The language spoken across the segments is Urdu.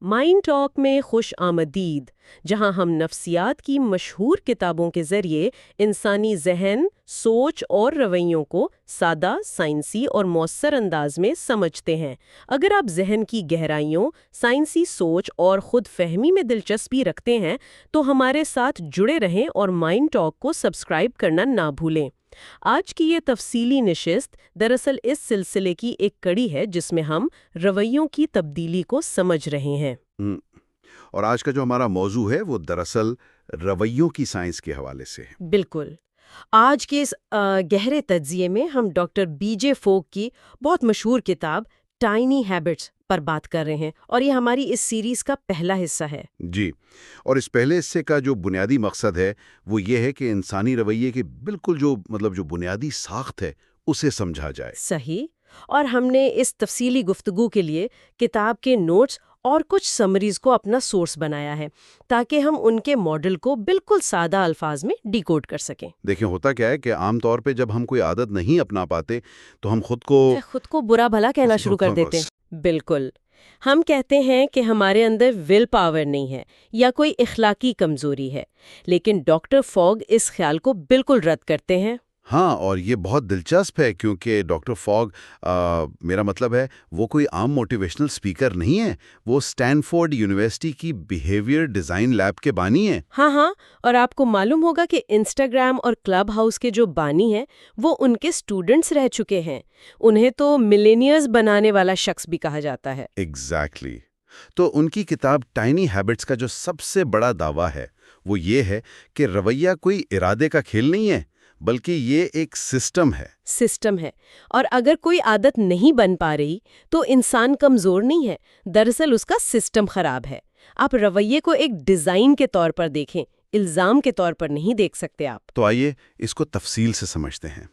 مائنڈ ٹاک میں خوش آمدید، جہاں ہم نفسیات کی مشہور کتابوں کے ذریعے انسانی ذہن، سوچ اور رویوں کو سادہ، سائنسی اور مؤثر انداز میں سمجھتے ہیں۔ اگر آپ ذہن کی گہرائیوں، سائنسی سوچ اور خود فہمی میں دلچسپی رکھتے ہیں تو ہمارے ساتھ جڑے رہیں اور مائنڈ ٹاک کو سبسکرائب کرنا نہ بھولیں۔ آج کی یہ تفصیلی نشست دراصل اس سلسلے کی ایک کڑی ہے جس میں ہم رویوں کی تبدیلی کو سمجھ رہے ہیں۔ اور آج کا جو ہمارا موضوع ہے وہ دراصل رویوں کی سائنس کے حوالے سے ہے۔ بالکل۔ آج کے اس گہرے تجزیے میں ہم ڈاکٹر BJ Fogg کی بہت مشہور کتاب ٹائنی ہیبٹس پر بات کر رہے ہیں، اور یہ ہماری اس سیریز کا پہلا حصہ ہے۔ جی، اور اس پہلے حصے کا جو بنیادی مقصد ہے وہ یہ ہے کہ انسانی رویے کے بالکل جو بنیادی ساخت ہے اسے سمجھا جائے۔ صحیح۔ اور ہم نے اس تفصیلی گفتگو کے لیے کتاب کے نوٹس اور کچھ سمریز کو اپنا سورس بنایا ہے تاکہ ہم ان کے ماڈل کو بالکل سادہ الفاظ میں ڈیکوڈ کر سکیں۔ دیکھیں، ہوتا کیا ہے کہ عام طور پہ جب ہم کوئی عادت نہیں اپنا پاتے تو ہم خود کو برا بھلا کہنا شروع کر دیتے ہیں۔ بالکل، ہم کہتے ہیں کہ ہمارے اندر ول پاور نہیں ہے یا کوئی اخلاقی کمزوری ہے، لیکن ڈاکٹر فوگ اس خیال کو بالکل رد کرتے ہیں۔ ہاں، اور یہ بہت دلچسپ ہے کیونکہ ڈاکٹر فوگ میرا مطلب ہے وہ کوئی عام موٹیویشنل سپیکر نہیں ہے، وہ اسٹینفورڈ یونیورسٹی کی بیہیویئر ڈیزائن لیب کے بانی ہیں۔ ہاں، اور آپ کو معلوم ہوگا کہ انسٹاگرام اور کلب ہاؤس کے جو بانی ہیں وہ ان کے اسٹوڈنٹس رہ چکے ہیں۔ انہیں تو ملینئرز بنانے والا شخص بھی کہا جاتا ہے۔ ایگزیکٹلی۔ تو ان کی کتاب ٹائنی ہیبٹس کا جو سب سے بڑا دعویٰ ہے وہ یہ ہے کہ رویہ کوئی ارادے کا کھیل نہیں ہے، بلکہ یہ ایک سسٹم ہے۔ اور اگر کوئی عادت نہیں بن پا رہی تو انسان کمزور نہیں ہے، دراصل اس کا سسٹم خراب ہے۔ آپ رویے کو ایک ڈیزائن کے طور پر دیکھیں، الزام کے طور پر نہیں دیکھ سکتے آپ۔ تو آئیے اس کو تفصیل سے سمجھتے ہیں۔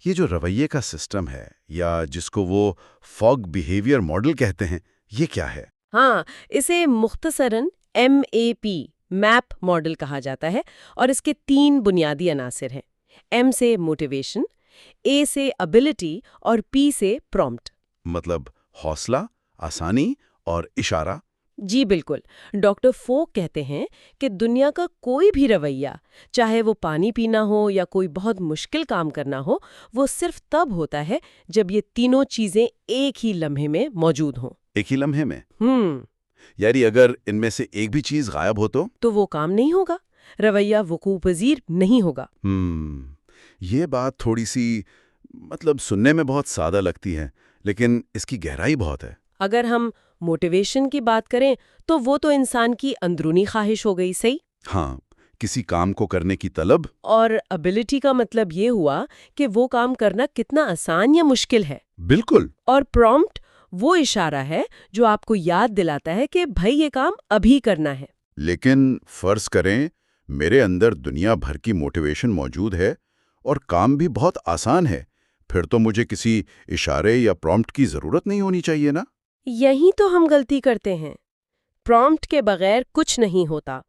یہ جو رویے کا سسٹم ہے یا جس کو وہ فوگ بیہیویئر ماڈل کہتے ہیں، یہ کیا ہے؟ ہاں، اسے مختصراً MAP میپ ماڈل کہا جاتا ہے، اور اس کے 3 بنیادی عناصر ہیں۔ M سے موٹیویشن، A سے ابیلٹی اور P سے پرومپٹ۔ مطلب حوصلہ، آسانی اور اشارہ۔ جی بالکل۔ ڈاکٹر فوگ کہتے ہیں کہ دنیا کا کوئی بھی رویہ، چاہے وہ پانی پینا ہو یا کوئی بہت مشکل کام کرنا ہو، وہ صرف تب ہوتا ہے جب یہ تینوں چیزیں ایک ہی لمحے میں موجود ہوں۔ ایک ہی لمحے میں؟ یعنی اگر ان میں سے ایک بھی چیز غائب ہو تو وہ کام نہیں ہوگا، رویہ وقوع پذیر نہیں ہوگا۔ یہ بات تھوڑی سی سننے میں بہت سادہ لگتی ہے، لیکن اس کی گہرائی بہت ہے۔ اگر ہم موٹیویشن کی بات کریں تو وہ تو انسان کی اندرونی خواہش ہو گئی، صحیح؟ ہاں، کسی کام کو کرنے کی طلب۔ اور ابیلٹی کا مطلب یہ ہوا کہ وہ کام کرنا کتنا آسان یا مشکل ہے۔ بالکل۔ اور پرومپٹ وہ اشارہ ہے جو آپ کو یاد دلاتا ہے کہ بھئی یہ کام ابھی کرنا ہے۔ لیکن فرض کریں میرے اندر دنیا بھر کی موٹیویشن موجود ہے اور کام بھی بہت آسان ہے، پھر تو مجھے کسی اشارے یا پرومپٹ کی ضرورت نہیں ہونی چاہیے نا؟ یہی تو ہم غلطی کرتے ہیں۔ پرومپٹ کے بغیر کچھ نہیں ہوتا۔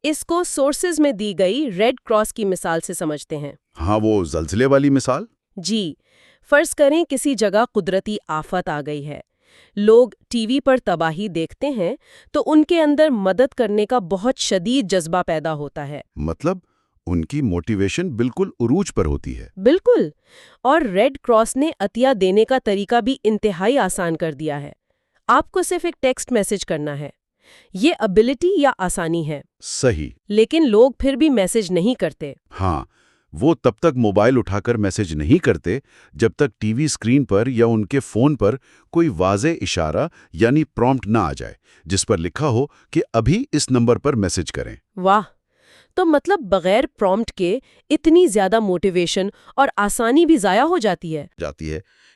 اس کو سورسز میں دی گئی ریڈ کراس کی مثال سے سمجھتے ہیں۔ ہاں، وہ زلزلے والی مثال؟ جی، فرض کریں کسی جگہ قدرتی آفت آ گئی ہے۔ لوگ ٹی وی پر تباہی دیکھتے ہیں تو ان کے اندر مدد کرنے کا بہت شدید جذبہ پیدا ہوتا ہے۔ مطلب ان کی موٹیویشن بالکل عروج پر ہوتی ہے۔ بالکل۔ اور ریڈ کراس نے عطیہ دینے کا طریقہ بھی انتہائی آسان کر دیا ہے۔ آپ کو صرف ایک ٹیکسٹ میسج کرنا ہے۔ یہ ابیلٹی یا آسانی ہے۔ صحیح۔ لیکن لوگ پھر بھی میسج نہیں کرتے۔ ہاں، وہ تب تک موبائل اٹھا کر میسج نہیں کرتے جب تک ٹی وی اسکرین پر یا ان کے فون پر کوئی واضح اشارہ یعنی پرومپٹ نہ آ جائے جس پر لکھا ہو کہ ابھی اس نمبر پر میسج کریں۔ واہ! تو مطلب بغیر پرومپٹ کے اتنی زیادہ موٹیویشن اور آسانی بھی ضائع ہو جاتی ہے۔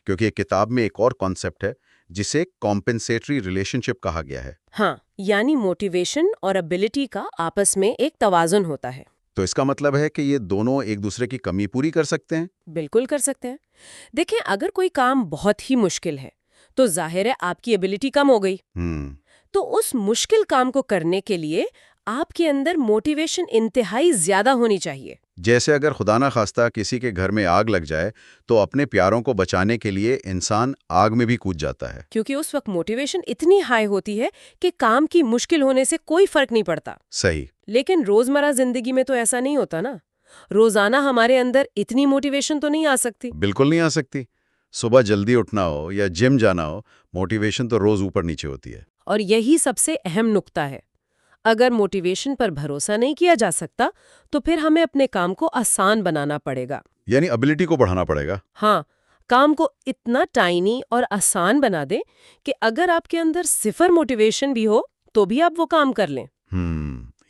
کیونکہ ایک کتاب میں ایک اور کانسیپٹ ہے جسے کمپنسیٹری ریلیشن شپ کہا گیا ہے۔ ہاں، یعنی موٹیویشن اور ابیلٹی کا آپس میں ایک توازن ہوتا ہے۔ تو اس کا مطلب ہے کہ یہ دونوں ایک دوسرے کی کمی پوری کر سکتے ہیں؟ بالکل کر سکتے ہیں۔ دیکھیں، اگر کوئی کام بہت ہی مشکل ہے تو ظاہر ہے آپ کی ابیلٹی کم ہو گئی۔ تو اس مشکل کام کو کرنے کے لیے آپ کے اندر موٹیویشن انتہائی زیادہ ہونی چاہیے۔ جیسے اگر خدا نہ خواستہ کسی کے گھر میں آگ لگ جائے تو اپنے پیاروں کو بچانے کے لیے انسان آگ میں بھی کود جاتا ہے۔ کیونکہ اس وقت موٹیویشن اتنی ہائی ہوتی ہے کہ کام کی مشکل ہونے سے کوئی فرق نہیں پڑتا۔ صحیح۔ لیکن روزمرہ زندگی میں تو ایسا نہیں ہوتا نا۔ روزانہ ہمارے اندر اتنی موٹیویشن تو نہیں آ سکتی۔ بالکل نہیں آ سکتی۔ صبح جلدی اٹھنا ہو یا جم جانا ہو، موٹیویشن تو روز اوپر نیچے ہوتی ہے۔ اور یہی سب سے اہم نقطہ ہے۔ اگر موٹیویشن پر بھروسہ نہیں کیا جا سکتا تو پھر ہمیں اپنے کام کو آسان بنانا پڑے گا۔ یعنی ابیلٹی کو بڑھانا پڑے گا۔ ہاں، کام کو اتنا ٹائنی اور آسان بنا دیں کہ اگر آپ کے اندر صفر موٹیویشن بھی ہو تو بھی آپ وہ کام کر لیں۔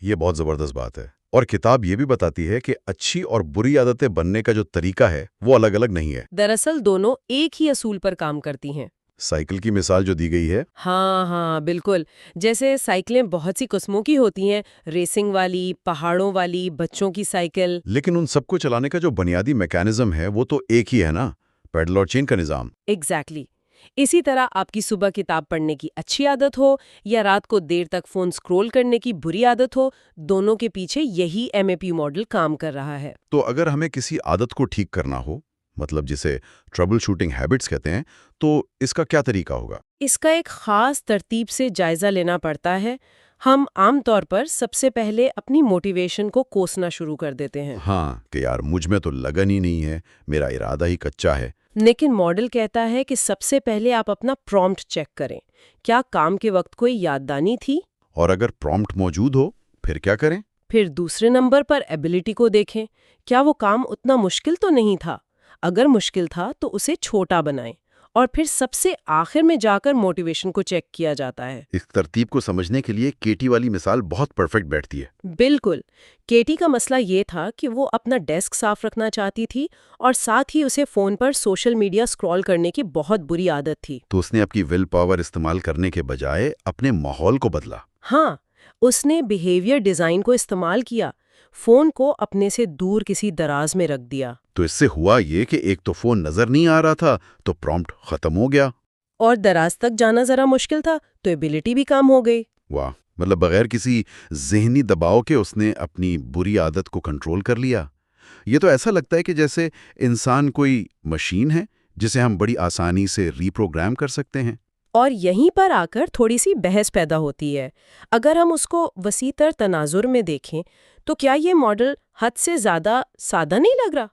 یہ بہت زبردست بات ہے۔ اور کتاب یہ بھی بتاتی ہے کہ اچھی اور بری عادتیں بننے کا جو طریقہ ہے وہ الگ الگ نہیں ہے۔ دراصل دونوں ایک ہی اصول پر کام کرتی ہیں۔ سائیکل کی مثال جو دی گئی ہے۔ ہاں بالکل۔ جیسے سائیکلیں بہت سی قسموں کی ہوتی ہیں، ریسنگ والی، پہاڑوں والی، بچوں کی سائیکل۔ لیکن ان سب کو چلانے کا جو بنیادی میکانزم ہے وہ تو ایک ہی ہے نا، پیڈل اور چین کا نظام۔ ایگزیکٹلی۔ اسی طرح آپ کی صبح کتاب پڑھنے کی اچھی عادت ہو یا رات کو دیر تک فون سکرول کرنے کی بری عادت ہو، دونوں کے پیچھے یہی MAP ماڈل کام کر رہا ہے۔ تو اگر ہمیں کسی عادت کو ٹھیک کرنا ہو، مطلب جسے ٹربل شوٹنگ ہیبٹس کہتے ہیں، تو اس کا کیا طریقہ ہوگا؟ اس کا ایک خاص ترتیب سے جائزہ لینا پڑتا ہے۔ ہم عام طور پر سب سے پہلے اپنی موٹیویشن کو کوسنا شروع کر دیتے ہیں۔ ہاں، کہ یار مجھ میں تو لگن ہی نہیں ہے، میرا ارادہ ہی کچا ہے۔ لیکن ماڈل کہتا ہے کہ سب سے پہلے آپ اپنا پرومپٹ چیک کریں۔ کیا کام کے وقت کوئی یاد دہانی تھی؟ اور اگر پرومپٹ موجود ہو، پھر کیا کریں؟ پھر دوسرے نمبر پر ایبیلٹی کو دیکھیں۔ کیا وہ کام اتنا مشکل تو نہیں تھا؟ اگر مشکل تھا تو اسے چھوٹا بنائیں۔ اور پھر سب سے آخر میں جا کر موٹیویشن کو چیک کیا جاتا ہے۔ اس ترتیب کو سمجھنے کے لیے کیٹی والی مثال بہت پرفیکٹ بیٹھتی ہے۔ بالکل۔ کیٹی کا مسئلہ یہ تھا کہ وہ اپنا ڈیسک صاف رکھنا چاہتی تھی اور ساتھ ہی اسے فون پر سوشل میڈیا سکرول کرنے کی بہت بری عادت تھی۔ تو اس نے اپنی ول پاور استعمال کرنے کے بجائے اپنے ماحول کو بدلا۔ ہاں، اس نے بیہیویئر ڈیزائن کو استعمال کیا، فون کو اپنے سے دور کسی دراز میں رکھ دیا۔ تو اس سے ہوا یہ کہ ایک تو فون نظر نہیں آ رہا تھا تو پرومپٹ ختم ہو گیا، اور دراز تک جانا ذرا مشکل تھا تو ایبیلٹی بھی کم ہو گئی۔ واہ، مطلب بغیر کسی ذہنی دباؤ کے اس نے اپنی بری عادت کو کنٹرول کر لیا۔ یہ تو ایسا لگتا ہے کہ جیسے انسان کوئی مشین ہے جسے ہم بڑی آسانی سے ری پروگرام کر سکتے ہیں۔ اور یہیں پر آ کر تھوڑی سی بحث پیدا ہوتی ہے۔ اگر ہم اس کو وسیع تر تناظر میں دیکھیں تو کیا یہ ماڈل حد سے زیادہ سادہ نہیں لگ رہا؟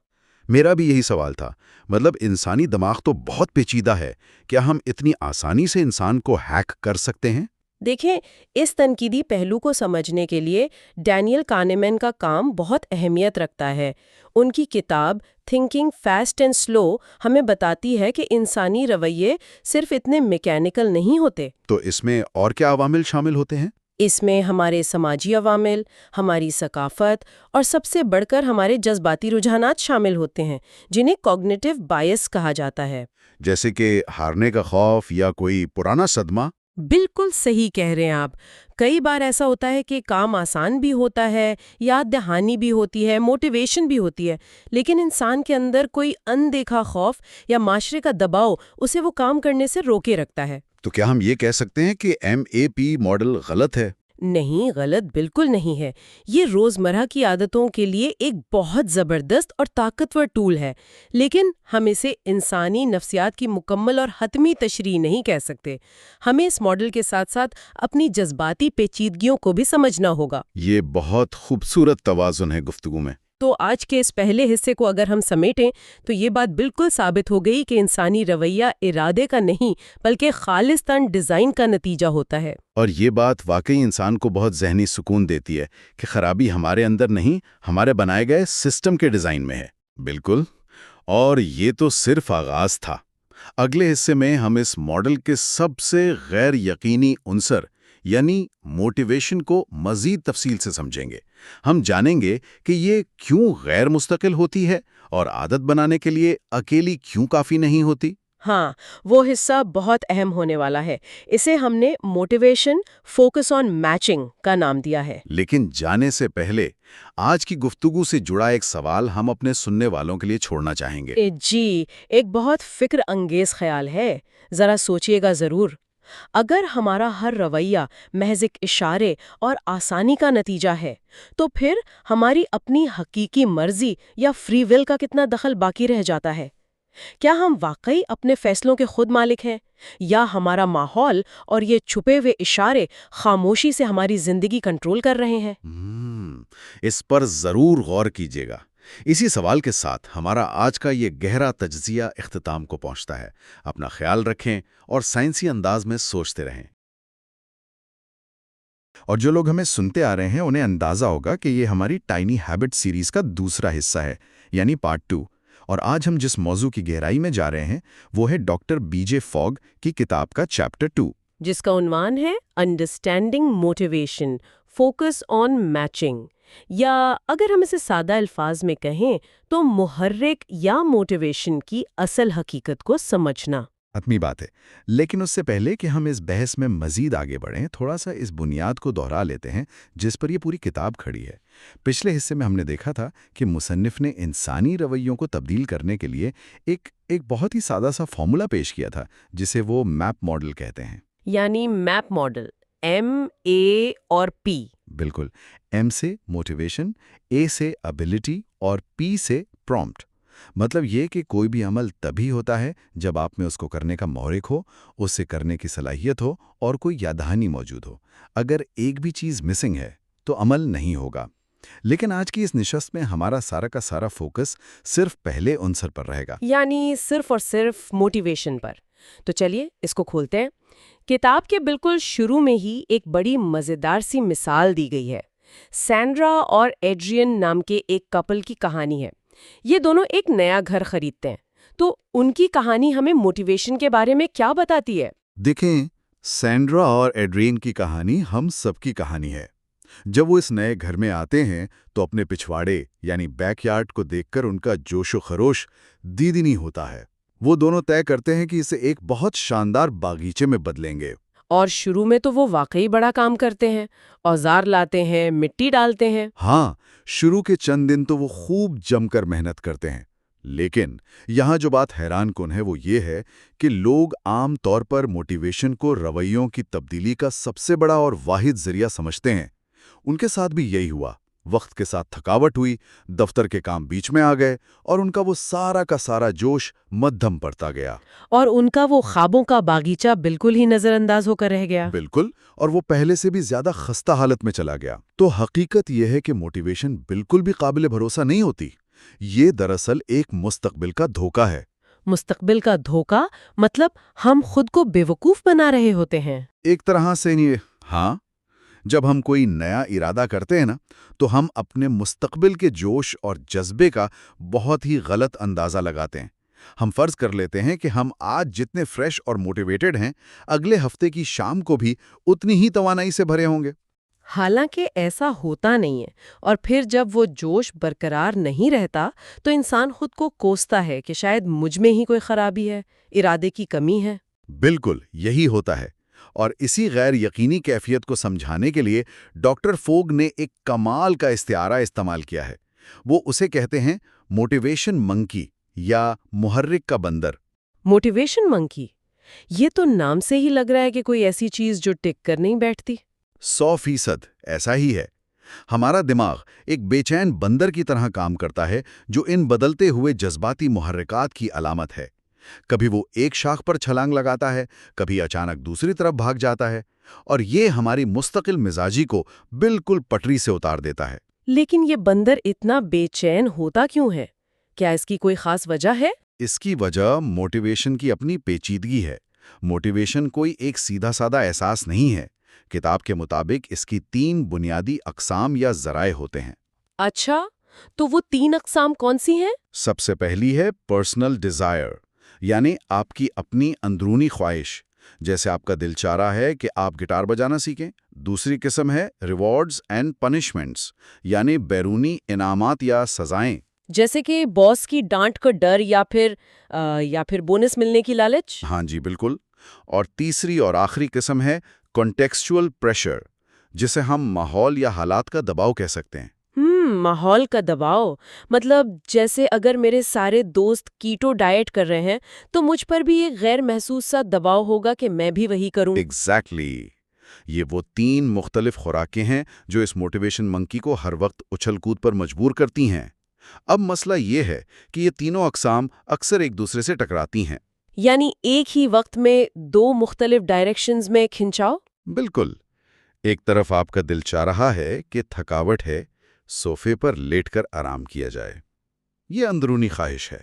میرا بھی یہی سوال تھا۔ مطلب انسانی دماغ تو بہت پیچیدہ ہے، کیا ہم اتنی آسانی سے انسان کو ہیک کر سکتے ہیں؟ دیکھیں، اس تنقیدی پہلو کو سمجھنے کے لیے ڈینیل کانیمن کا کام بہت اہمیت رکھتا ہے۔ ان کی کتاب تھنکنگ فاسٹ اینڈ سلو ہمیں بتاتی ہے کہ انسانی رویے صرف اتنے میکینیکل نہیں ہوتے۔ تو اس میں اور کیا عوامل شامل ہوتے ہیں؟ اس میں ہمارے سماجی عوامل، ہماری ثقافت اور سب سے بڑھ کر ہمارے جذباتی رجحانات شامل ہوتے ہیں، جنہیں کوگنیٹو بائس کہا جاتا ہے۔ جیسے کہ ہارنے کا خوف یا کوئی پرانا صدمہ؟ بالکل صحیح کہہ رہے ہیں آپ۔ کئی بار ایسا ہوتا ہے کہ کام آسان بھی ہوتا ہے، یاد دہانی بھی ہوتی ہے، موٹیویشن بھی ہوتی ہے، لیکن انسان کے اندر کوئی اندیکھا خوف یا معاشرے کا دباؤ اسے وہ کام کرنے سے روکے رکھتا ہے۔ تو کیا ہم یہ کہہ سکتے ہیں کہ MAP ماڈل غلط ہے؟ نہیں، غلط بالکل نہیں ہے۔ یہ روزمرہ کی عادتوں کے لیے ایک بہت زبردست اور طاقتور ٹول ہے، لیکن ہم اسے انسانی نفسیات کی مکمل اور حتمی تشریح نہیں کہہ سکتے۔ ہمیں اس ماڈل کے ساتھ ساتھ اپنی جذباتی پیچیدگیوں کو بھی سمجھنا ہوگا۔ یہ بہت خوبصورت توازن ہے گفتگو میں۔ تو آج کے اس پہلے حصے کو اگر ہم سمیٹیں تو یہ بات بالکل ثابت ہو گئی کہ انسانی رویہ ارادے کا نہیں بلکہ خالصتاً ڈیزائن کا نتیجہ ہوتا ہے۔ اور یہ بات واقعی انسان کو بہت ذہنی سکون دیتی ہے کہ خرابی ہمارے اندر نہیں، ہمارے بنائے گئے سسٹم کے ڈیزائن میں ہے۔ بالکل۔ اور یہ تو صرف آغاز تھا۔ اگلے حصے میں ہم اس ماڈل کے سب سے غیر یقینی عنصر یعنی موٹیویشن کو مزید تفصیل سے سمجھیں گے۔ ہم جانیں گے کہ یہ کیوں غیر مستقل ہوتی ہے اور عادت بنانے کے لیے اکیلی کیوں کافی نہیں ہوتی۔ ہاں، وہ حصہ بہت اہم ہونے والا ہے۔ اسے ہم نے موٹیویشن فوکس آن میچنگ کا نام دیا ہے۔ لیکن جانے سے پہلے آج کی گفتگو سے جڑا ایک سوال ہم اپنے سننے والوں کے لیے چھوڑنا چاہیں گے۔ جی، ایک بہت فکر انگیز خیال ہے، ذرا سوچئے گا ضرور۔ اگر ہمارا ہر رویہ محض ایک اشارے اور آسانی کا نتیجہ ہے تو پھر ہماری اپنی حقیقی مرضی یا فری ول کا کتنا دخل باقی رہ جاتا ہے؟ کیا ہم واقعی اپنے فیصلوں کے خود مالک ہیں، یا ہمارا ماحول اور یہ چھپے ہوئے اشارے خاموشی سے ہماری زندگی کنٹرول کر رہے ہیں؟ اس پر ضرور غور کیجیے گا۔ اسی سوال کے ساتھ ہمارا آج کا یہ گہرا تجزیہ اختتام کو پہنچتا ہے۔ اپنا خیال رکھیں اور سائنسی انداز میں سوچتے رہیں۔ اور جو لوگ ہمیں سنتے آ رہے ہیں انہیں اندازہ ہوگا کہ یہ ہماری ٹائنی ہیبٹ سیریز کا دوسرا حصہ ہے، یعنی پارٹ 2۔ اور آج ہم جس موضوع کی گہرائی میں جا رہے ہیں وہ ہے ڈاکٹر BJ فوگ کی کتاب کا چیپٹر 2، جس کا عنوان ہے understanding motivation, focus on matching, یا اگر ہم اسے سادہ الفاظ میں کہیں تو محرک یا موٹیویشن کی اصل حقیقت کو سمجھنا۔ حتمی بات ہے۔ لیکن اس سے پہلے کہ ہم اس بحث میں مزید آگے بڑھیں، تھوڑا سا اس بنیاد کو دہرا لیتے ہیں جس پر یہ پوری کتاب کھڑی ہے۔ پچھلے حصے میں ہم نے دیکھا تھا کہ مصنف نے انسانی رویوں کو تبدیل کرنے کے لیے ایک بہت ہی سادہ سا فارمولا پیش کیا تھا جسے وہ میپ ماڈل کہتے ہیں۔ یعنی میپ ماڈل، MA اور P۔ بالکل، M سے موٹیویشن، A سے ابیلٹی اور P سے پرومپٹ۔ مطلب یہ کہ کوئی بھی عمل تبھی ہوتا ہے جب آپ میں اس کو کرنے کا محرک ہو، اس سے کرنے کی صلاحیت ہو اور کوئی یاد دہانی موجود ہو۔ اگر ایک بھی چیز مسنگ ہے تو عمل نہیں ہوگا۔ لیکن آج کی اس نشست میں ہمارا سارا کا سارا فوکس صرف پہلے عنصر پر رہے گا، یعنی صرف اور صرف موٹیویشن پر۔ تو چلیے اس کو کھولتے ہیں۔ کتاب کے بالکل شروع میں ہی ایک بڑی مزیدار سی مثال دی گئی ہے۔ سینڈرا اور ایڈرین نام کے ایک کپل کی کہانی ہے۔ یہ دونوں ایک نیا گھر خریدتے ہیں، تو ان کی کہانی ہمیں موٹیویشن کے بارے میں کیا بتاتی ہے؟ دیکھیں، سینڈرا اور ایڈرین کی کہانی ہم سب کی کہانی ہے۔ جب وہ اس نئے گھر میں آتے ہیں تو اپنے پچھواڑے یعنی بیک یارڈ کو دیکھ کر ان کا جوش و خروش دیدنی ہوتا ہے۔ وہ دونوں طے کرتے ہیں کہ اسے ایک بہت شاندار باغیچے میں بدلیں گے۔ اور شروع میں تو وہ واقعی بڑا کام کرتے ہیں، اوزار لاتے ہیں، مٹی ڈالتے ہیں۔ ہاں، شروع کے چند دن تو وہ خوب جم کر محنت کرتے ہیں۔ لیکن یہاں جو بات حیران کن ہے وہ یہ ہے کہ لوگ عام طور پر موٹیویشن کو رویوں کی تبدیلی کا سب سے بڑا اور واحد ذریعہ سمجھتے ہیں۔ ان کے ساتھ بھی یہی ہوا۔ وقت کے ساتھ تھکاوٹ ہوئی، دفتر کے کام بیچ میں آ گئے اور ان کا وہ سارا کا سارا جوش مدھم پڑتا گیا۔ اور ان کا وہ خوابوں کا باغیچہ بالکل ہی نظر انداز ہو کر رہ گیا۔ بالکل، اور وہ پہلے سے بھی زیادہ خستہ حالت میں چلا گیا۔ تو حقیقت یہ ہے کہ موٹیویشن بالکل بھی قابل بھروسہ نہیں ہوتی۔ یہ دراصل ایک مستقبل کا دھوکہ ہے۔ مستقبل کا دھوکہ مطلب ہم خود کو بیوقوف بنا رہے ہوتے ہیں۔ ایک طرح سے نہیں، ہاں، جب ہم کوئی نیا ارادہ کرتے ہیں نا تو ہم اپنے مستقبل کے جوش اور جذبے کا بہت ہی غلط اندازہ لگاتے ہیں۔ ہم فرض کر لیتے ہیں کہ ہم آج جتنے فریش اور موٹیویٹڈ ہیں اگلے ہفتے کی شام کو بھی اتنی ہی توانائی سے بھرے ہوں گے۔ حالانکہ ایسا ہوتا نہیں ہے، اور پھر جب وہ جوش برقرار نہیں رہتا تو انسان خود کو کوستا ہے کہ شاید مجھ میں ہی کوئی خرابی ہے، ارادے کی کمی ہے۔ بالکل یہی ہوتا ہے، اور اسی غیر یقینی کیفیت کو سمجھانے کے لیے ڈاکٹر فوگ نے ایک کمال کا استعارہ استعمال کیا ہے۔ وہ اسے کہتے ہیں موٹیویشن منکی یا محرک کا بندر۔ موٹیویشن منکی، یہ تو نام سے ہی لگ رہا ہے کہ کوئی ایسی چیز جو ٹک کر نہیں بیٹھتی۔ 100% ایسا ہی ہے۔ ہمارا دماغ ایک بے چین بندر کی طرح کام کرتا ہے جو ان بدلتے ہوئے جذباتی محرکات کی علامت ہے۔ کبھی وہ ایک شاخ پر چھلانگ لگاتا ہے، کبھی اچانک دوسری طرف بھاگ جاتا ہے، اور یہ ہماری مستقل مزاجی کو بالکل پٹری سے اتار دیتا ہے۔ لیکن یہ بندر اتنا بے چین ہوتا کیوں ہے؟ کیا اس کی کوئی خاص وجہ ہے؟ اس کی وجہ موٹیویشن کی اپنی پیچیدگی ہے۔ موٹیویشن کوئی ایک سیدھا سادہ احساس نہیں ہے۔ کتاب کے مطابق اس کی 3 بنیادی اقسام یا ذرائع ہوتے ہیں۔ اچھا، تو وہ 3 اقسام کون سی ہیں؟ سب سے پہلی ہے پرسنل ڈیزائر، یعنی آپ کی اپنی اندرونی خواہش، جیسے آپ کا دل چاہ رہا ہے کہ آپ گٹار بجانا سیکھیں۔ دوسری قسم ہے ریوارڈز اینڈ پنشمنٹس، یعنی بیرونی انعامات یا سزائیں، جیسے کہ باس کی ڈانٹ کا ڈر یا پھر بونس ملنے کی لالچ۔ ہاں جی بالکل۔ اور تیسری اور آخری قسم ہے کانٹیکسچول پریشر، جسے ہم ماحول یا حالات کا دباؤ کہہ سکتے ہیں۔ ماحول کا دباؤ، مطلب جیسے اگر میرے سارے دوست کیٹو ڈائٹ کر رہے ہیں تو مجھ پر بھی ایک غیر محسوس سا دباؤ ہوگا کہ میں بھی وہی کروں۔ ایگزیکٹلی یہ وہ 3 مختلف خوراکیں ہیں جو اس موٹیویشن منکی کو ہر وقت اچھل کود پر مجبور کرتی ہیں۔ اب مسئلہ یہ ہے کہ یہ تینوں اقسام اکثر ایک دوسرے سے ٹکراتی ہیں۔ یعنی ایک ہی وقت میں 2 مختلف ڈائریکشنز میں کھنچاؤ؟ بالکل، ایک طرف آپ کا دل چاہ رہا ہے کہ تھکاوٹ ہے، صوفے پر لیٹ کر آرام کیا جائے، یہ اندرونی خواہش ہے،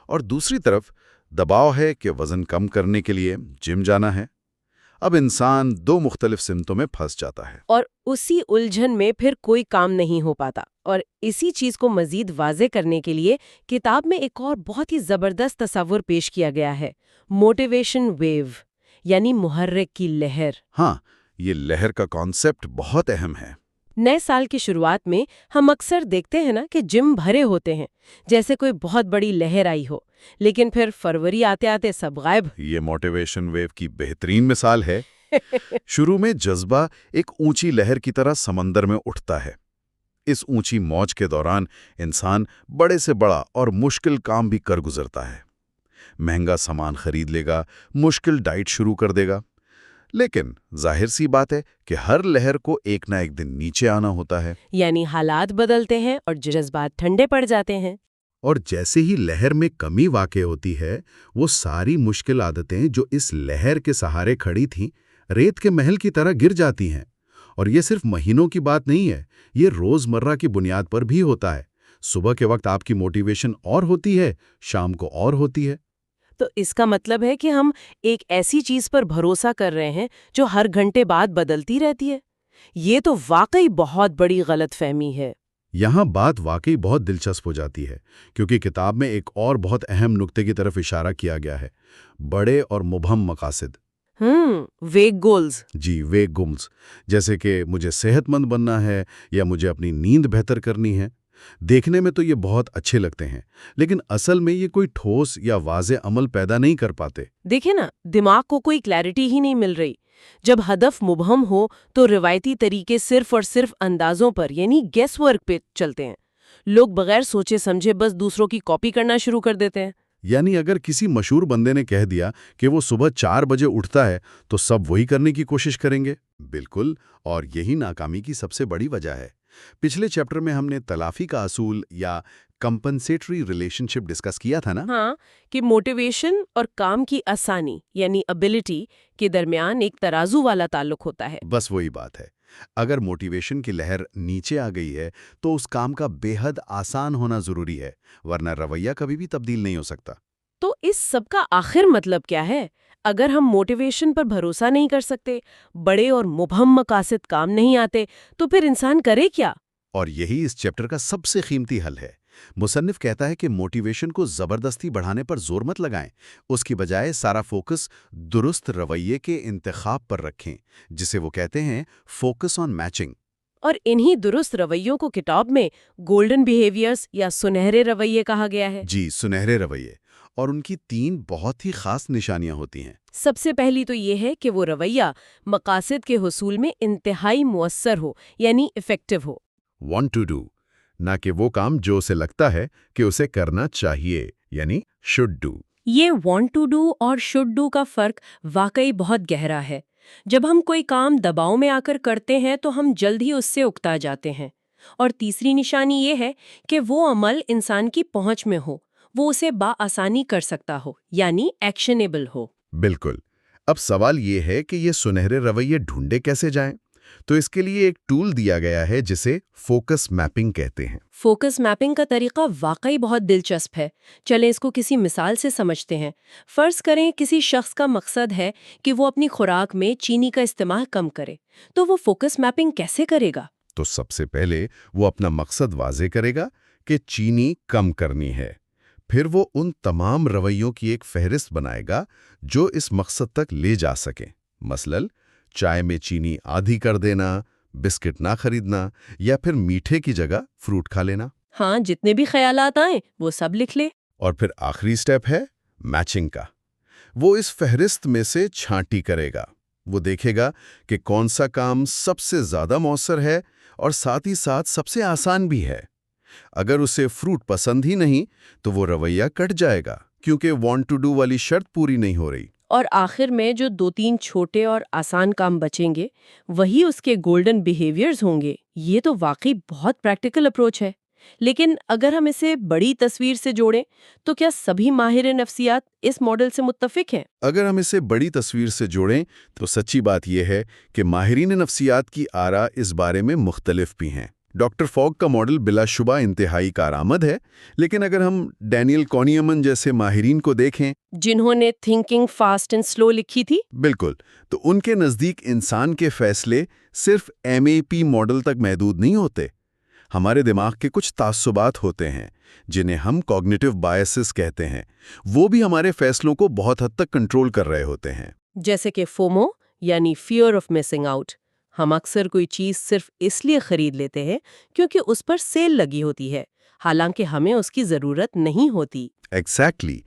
اور دوسری طرف دباؤ ہے کہ وزن کم کرنے کے لیے جم جانا ہے۔ اب انسان 2 مختلف سمتوں میں پھنس جاتا ہے۔ اور اسی الجھن میں پھر کوئی کام نہیں ہو پاتا۔ اور اسی چیز کو مزید واضح کرنے کے لیے کتاب میں ایک اور بہت ہی زبردست تصور پیش کیا گیا ہے، موٹیویشن ویو، یعنی محرک کی لہر۔ ہاں، یہ لہر کا کانسیپٹ بہت اہم ہے۔ نئے سال کی شروعات میں ہم اکثر دیکھتے ہیں نا کہ جم بھرے ہوتے ہیں، جیسے کوئی بہت بڑی لہر آئی ہو، لیکن پھر فروری آتے آتے سب غائب۔ یہ موٹیویشن ویو کی بہترین مثال ہے۔ شروع میں جذبہ ایک اونچی لہر کی طرح سمندر میں اٹھتا ہے۔ اس اونچی موج کے دوران انسان بڑے سے بڑا اور مشکل کام بھی کر گزرتا ہے۔ مہنگا سامان خرید لے گا، مشکل ڈائٹ شروع کر دے گا، لیکن ظاہر سی بات ہے کہ ہر لہر کو ایک نہ ایک دن نیچے آنا ہوتا ہے۔ یعنی حالات بدلتے ہیں اور جذبات ٹھنڈے پڑ جاتے ہیں۔ اور جیسے ہی لہر میں کمی واقع ہوتی ہے، وہ ساری مشکل عادتیں جو اس لہر کے سہارے کھڑی تھیں، ریت کے محل کی طرح گر جاتی ہیں۔ اور یہ صرف مہینوں کی بات نہیں ہے، یہ روزمرہ کی بنیاد پر بھی ہوتا ہے۔ صبح کے وقت آپ کی موٹیویشن اور ہوتی ہے، شام کو اور ہوتی ہے۔ تو اس کا مطلب ہے کہ ہم ایک ایسی چیز پر بھروسہ کر رہے ہیں جو ہر گھنٹے بعد بدلتی رہتی ہے۔ یہ تو واقعی بہت بڑی غلط فہمی ہے۔ یہاں بات واقعی بہت دلچسپ ہو جاتی ہے، کیونکہ کتاب میں ایک اور بہت اہم نقطے کی طرف اشارہ کیا گیا ہے، بڑے اور مبہم مقاصد۔ ویگ گولز۔ جی، ویگ گولز، جیسے کہ مجھے صحت مند بننا ہے یا مجھے اپنی نیند بہتر کرنی ہے۔ دیکھنے میں تو یہ بہت اچھے لگتے ہیں، لیکن اصل میں یہ کوئی ٹھوس یا واضح عمل پیدا نہیں کر پاتے۔ دیکھیں نا، دماغ کو کوئی کلیئرٹی ہی نہیں مل رہی۔ جب ہدف مبہم ہو تو روایتی طریقے صرف اور صرف اندازوں پر یعنی گیس ورک پہ چلتے ہیں۔ لوگ بغیر سوچے سمجھے بس دوسروں کی کاپی کرنا شروع کر دیتے ہیں۔ یعنی اگر کسی مشہور بندے نے کہہ دیا کہ وہ صبح 4 بجے اٹھتا ہے تو سب وہی کرنے کی کوشش کریں گے۔ بالکل، اور یہی ناکامی کی سب سے بڑی وجہ ہے۔ پچھلے چیپٹر میں ہم نے تلافی کا اصول یا کمپنسیٹری ریلیشن شپ ڈسکس کیا تھا نا؟ ہاں، کہ موٹیویشن اور کام کی آسانی یعنی ابیلٹی کے درمیان ایک ترازو والا تعلق ہوتا ہے۔ بس وہی بات ہے۔ اگر موٹیویشن کی لہر نیچے آ گئی ہے تو اس کام کا بے حد آسان ہونا ضروری ہے، ورنہ رویہ کبھی بھی تبدیل نہیں ہو سکتا۔ تو اس سب کا آخر مطلب کیا ہے؟ اگر ہم موٹیویشن پر بھروسہ نہیں کر سکتے، بڑے اور مبہم مقاصد کام نہیں آتے، تو پھر انسان کرے کیا؟ اور یہی اس چیپٹر کا سب سے قیمتی حل ہے۔ مصنف کہتا ہے کہ موٹیویشن کو زبردستی بڑھانے پر زور مت لگائیں، اس کی بجائے سارا فوکس درست رویے کے انتخاب پر رکھیں، جسے وہ کہتے ہیں فوکس آن میچنگ۔ اور انہی درست رویوں کو کتاب میں گولڈن بیہیویئرز یا سنہرے رویے کہا گیا ہے۔ جی، سنہرے رویے، اور ان کی 3 بہت ہی خاص نشانیاں ہوتی ہیں۔ سب سے پہلی تو یہ ہے کہ وہ رویہ مقاصد کے حصول میں انتہائی مؤثر ہو یعنی effective who. want to do، نہ کہ وہ کام جو اسے لگتا ہے کہ اسے کرنا چاہیے، یعنی should do۔ یہ وانٹ ٹو ڈو اور شوڈ ڈو کا فرق واقعی بہت گہرا ہے۔ جب ہم کوئی کام دباؤ میں آ کر کرتے ہیں تو ہم جلد ہی اس سے اکتا جاتے ہیں۔ اور تیسری نشانی یہ ہے کہ وہ عمل انسان کی پہنچ میں ہو، وہ اسے بآسانی کر سکتا ہو، یعنی ایکشنیبل ہو۔ بالکل۔ اب سوال یہ ہے کہ یہ سنہرے رویے ڈھونڈے کیسے جائیں؟ تو اس کے لیے ایک ٹول دیا گیا ہے جسے فوکس میپنگ کہتے ہیں۔ فوکس میپنگ کا طریقہ واقعی بہت دلچسپ ہے۔ چلیں اس کو کسی مثال سے سمجھتے ہیں۔ فرض کریں کسی شخص کا مقصد ہے کہ وہ اپنی خوراک میں چینی کا استعمال کم کرے، تو وہ فوکس میپنگ کیسے کرے گا؟ تو سب سے پہلے وہ اپنا مقصد واضح کرے گا کہ چینی کم کرنی ہے۔ پھر وہ ان تمام رویوں کی ایک فہرست بنائے گا جو اس مقصد تک لے جا سکیں، مثلاً چائے میں چینی آدھی کر دینا، بسکٹ نہ خریدنا، یا پھر میٹھے کی جگہ فروٹ کھا لینا۔ ہاں، جتنے بھی خیالات آئیں وہ سب لکھ لے۔ اور پھر آخری سٹیپ ہے میچنگ کا۔ وہ اس فہرست میں سے چھانٹی کرے گا۔ وہ دیکھے گا کہ کون سا کام سب سے زیادہ مؤثر ہے اور ساتھ ہی ساتھ سب سے آسان بھی ہے۔ اگر اسے فروٹ پسند ہی نہیں تو وہ رویہ کٹ جائے گا، کیونکہ وانٹ ٹو ڈو والی شرط پوری نہیں ہو رہی۔ اور آخر میں جو 2-3 چھوٹے اور آسان کام بچیں گے وہی اس کے گولڈن بیہیویئرز ہوں گے۔ یہ تو واقعی بہت پریکٹیکل اپروچ ہے۔ لیکن اگر ہم اسے بڑی تصویر سے جوڑیں تو کیا سبھی ماہر نفسیات اس ماڈل سے متفق ہیں؟ اگر ہم اسے بڑی تصویر سے جوڑیں تو سچی بات یہ ہے کہ ماہرین نفسیات کی آراء اس بارے میں مختلف بھی ہیں۔ ڈاکٹر فاگ کا ماڈل بلا شبہ انتہائی کارآمد ہے، لیکن اگر ہم ڈینیل کونیمن جیسے ماہرین کو دیکھیں جنہوں نے تھنکنگ فاسٹ اینڈ سلو لکھی تھی، بالکل، تو ان کے نزدیک انسان کے فیصلے صرف MAP ماڈل تک محدود نہیں ہوتے۔ ہمارے دماغ کے کچھ تعصبات ہوتے ہیں جنہیں ہم کوگنیٹو بائسز کہتے ہیں، وہ بھی ہمارے فیصلوں کو بہت حد تک کنٹرول کر رہے ہوتے ہیں۔ جیسے کہ فومو یعنی فیئر آف مسنگ آؤٹ۔ ہم اکثر کوئی چیز صرف اس لیے خرید لیتے ہیں کیونکہ اس پر سیل لگی ہوتی ہے، حالانکہ ہمیں اس کی ضرورت نہیں ہوتی۔ ایگزیکٹلی،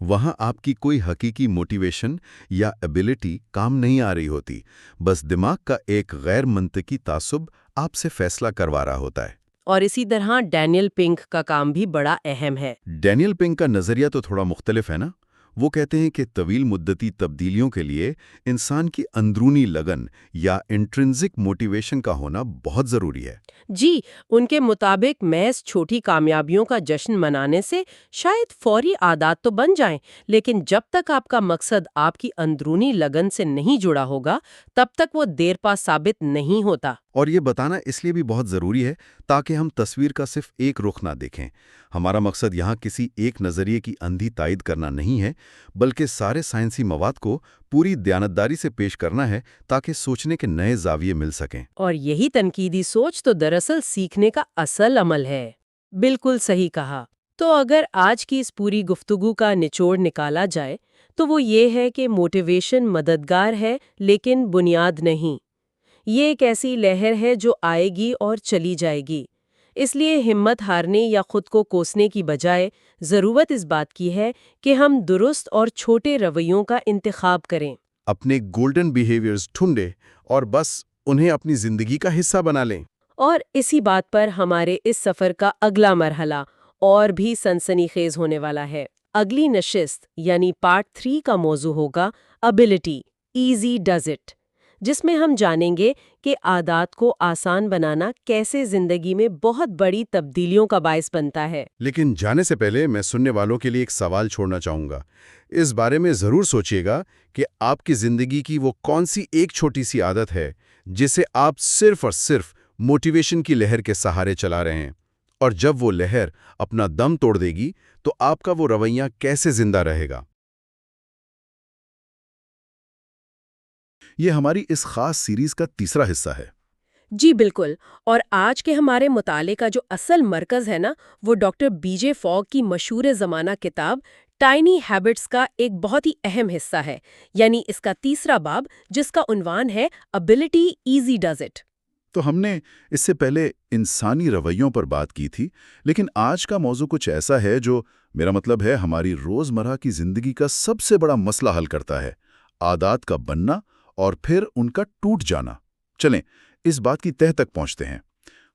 وہاں آپ کی کوئی حقیقی موٹیویشن یا ایبلٹی کام نہیں آ رہی ہوتی، بس دماغ کا ایک غیر منطقی تعصب آپ سے فیصلہ کروا رہا ہوتا ہے۔ اور اسی طرح ڈینیل پنک کا کام بھی بڑا اہم ہے۔ ڈینیل پنک کا نظریہ تو تھوڑا مختلف ہے نا۔ وہ کہتے ہیں کہ طویل مدتی تبدیلیوں کے لیے انسان کی اندرونی لگن یا انٹرنزک موٹیویشن کا ہونا بہت ضروری ہے۔ جی، ان کے مطابق محض چھوٹی کامیابیوں کا جشن منانے سے شاید فوری عادات تو بن جائیں، لیکن جب تک آپ کا مقصد آپ کی اندرونی لگن سے نہیں جڑا ہوگا تب تک وہ دیر پا ثابت نہیں ہوتا۔ اور یہ بتانا اس لیے بھی بہت ضروری ہے تاکہ ہم تصویر کا صرف ایک رخ نہ دیکھیں۔ ہمارا مقصد یہاں کسی ایک نظریے کی اندھی تائید کرنا نہیں ہے، بلکہ سارے سائنسی مواد کو پوری دیانتداری سے پیش کرنا ہے تاکہ سوچنے کے نئے زاویے مل سکیں۔ اور یہی تنقیدی سوچ تو دراصل سیکھنے کا اصل عمل ہے۔ بالکل صحیح کہا۔ تو اگر آج کی اس پوری گفتگو کا نچوڑ نکالا جائے تو وہ یہ ہے کہ موٹیویشن مددگار ہے لیکن بنیاد نہیں۔ یہ ایک ایسی لہر ہے جو آئے گی اور چلی جائے گی۔ اس لیے ہمت ہارنے یا خود کو کوسنے کی بجائے ضرورت اس بات کی ہے کہ ہم درست اور چھوٹے رویوں کا انتخاب کریں۔ اپنے گولڈن بیہیویئرز ڈھونڈیں اور بس انہیں اپنی زندگی کا حصہ بنا لیں۔ اور اسی بات پر ہمارے اس سفر کا اگلا مرحلہ اور بھی سنسنی خیز ہونے والا ہے۔ اگلی نشست یعنی پارٹ 3 کا موضوع ہوگا ابیلٹی ایزی ڈز اٹ، جس میں ہم جانیں گے کہ عادات کو آسان بنانا کیسے زندگی میں بہت بڑی تبدیلیوں کا باعث بنتا ہے۔ لیکن جانے سے پہلے میں سننے والوں کے لیے ایک سوال چھوڑنا چاہوں گا۔ اس بارے میں ضرور سوچیے گا کہ آپ کی زندگی کی وہ کون سی ایک چھوٹی سی عادت ہے جسے آپ صرف اور صرف موٹیویشن کی لہر کے سہارے چلا رہے ہیں، اور جب وہ لہر اپنا دم توڑ دے گی تو آپ کا وہ رویہ کیسے زندہ رہے گا۔ یہ ہماری اس خاص سیریز کا تیسرا حصہ ہے۔ جی بالکل، اور آج کے ہمارے مطالعے کا جو اصل مرکز ہے نا، وہ ڈاکٹر BJ فاگ کی مشہور زمانہ کتاب ٹائنی ہیبٹس کا ایک بہت ہی اہم حصہ ہے، یعنی اس کا تیسرا باب جس کا عنوان ہے ابیلٹی ایزی ڈز اٹ۔ تو ہم نے اس سے پہلے انسانی رویوں پر بات کی تھی، لیکن آج کا موضوع کچھ ایسا ہے جو میرا مطلب ہے ہماری روزمرہ کی زندگی کا سب سے بڑا مسئلہ حل کرتا ہے: عادات کا بننا اور پھر ان کا ٹوٹ جانا۔ چلیں اس بات کی تہہ تک پہنچتے ہیں۔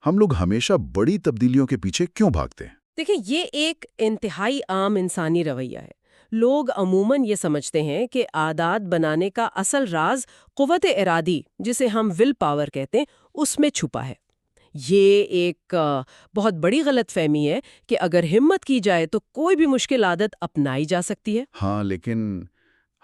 ہم لوگ ہمیشہ بڑی تبدیلیوں کے پیچھے کیوں بھاگتے ہیں؟ دیکھیں، یہ ایک انتہائی عام انسانی رویہ ہے۔ لوگ عموماً یہ سمجھتے ہیں کہ عادات بنانے کا اصل راز قوت ارادی، جسے ہم ول پاور کہتے ہیں، اس میں چھپا ہے۔ یہ ایک بہت بڑی غلط فہمی ہے کہ اگر ہمت کی جائے تو کوئی بھی مشکل عادت اپنائی جا سکتی ہے۔ ہاں، لیکن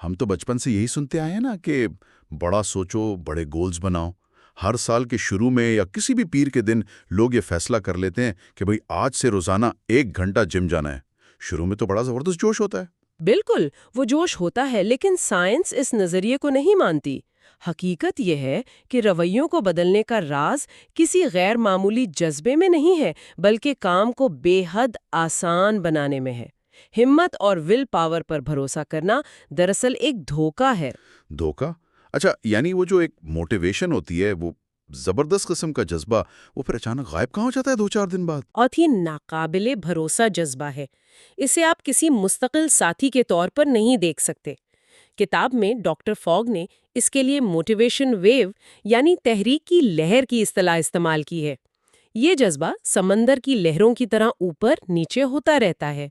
ہم تو بچپن سے یہی سنتے آئے ہیں نا کہ بڑا سوچو، بڑے گولز بناؤ۔ ہر سال کے شروع میں یا کسی بھی پیر کے دن لوگ یہ فیصلہ کر لیتے ہیں کہ بھئی آج سے روزانہ 1 گھنٹہ جم جانا ہے۔ شروع میں تو بڑا زبردست جوش ہوتا ہے۔ بالکل، وہ جوش ہوتا ہے، لیکن سائنس اس نظریے کو نہیں مانتی۔ حقیقت یہ ہے کہ رویوں کو بدلنے کا راز کسی غیر معمولی جذبے میں نہیں ہے، بلکہ کام کو بے حد آسان بنانے میں ہے۔ ہمت اور ول پاور پر بھروسہ کرنا دراصل ایک دھوکہ ہے۔ دھوکہ؟ اچھا، یعنی وہ جو ایک موٹیویشن ہوتی ہے، وہ زبردست قسم کا جذبہ، وہ پھر اچانک غائب کہاں ہو جاتا ہے 2-4 دن بعد؟ اور یہ ناقابل بھروسہ جذبہ ہے۔ اسے آپ کسی مستقل ساتھی کے طور پر نہیں دیکھ سکتے۔ کتاب میں ڈاکٹر فاگ نے اس کے لیے موٹیویشن ویو یعنی تحریک کی لہر کی اصطلاح استعمال کی ہے۔ یہ جذبہ سمندر کی لہروں کی طرح اوپر نیچے ہوتا رہتا ہے۔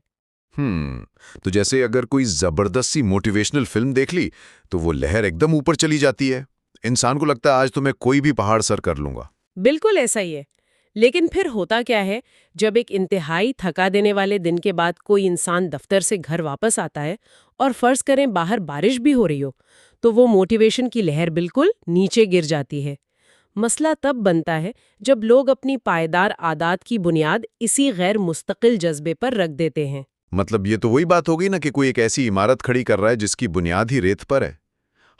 تو جیسے اگر کوئی زبردست سی موٹیویشنل فلم دیکھ لی تو وہ لہر ایک دم اوپر چلی جاتی ہے، انسان کو لگتا ہے آج تو میں کوئی بھی پہاڑ سر کر لوں گا۔ بالکل ایسا ہی ہے، لیکن پھر ہوتا کیا ہے؟ جب ایک انتہائی تھکا دینے والے دن کے بعد کوئی انسان دفتر سے گھر واپس آتا ہے اور فرض کریں باہر بارش بھی ہو رہی ہو، تو وہ موٹیویشن کی لہر بالکل نیچے گر جاتی ہے۔ مسئلہ تب بنتا ہے جب لوگ اپنی پائیدار عادات کی بنیاد اسی غیر مستقل جذبے پر رکھ دیتے ہیں۔ مطلب یہ تو وہی بات ہوگی نا کہ کوئی ایک ایسی عمارت کھڑی کر رہا ہے جس کی بنیاد ہی ریت پر ہے،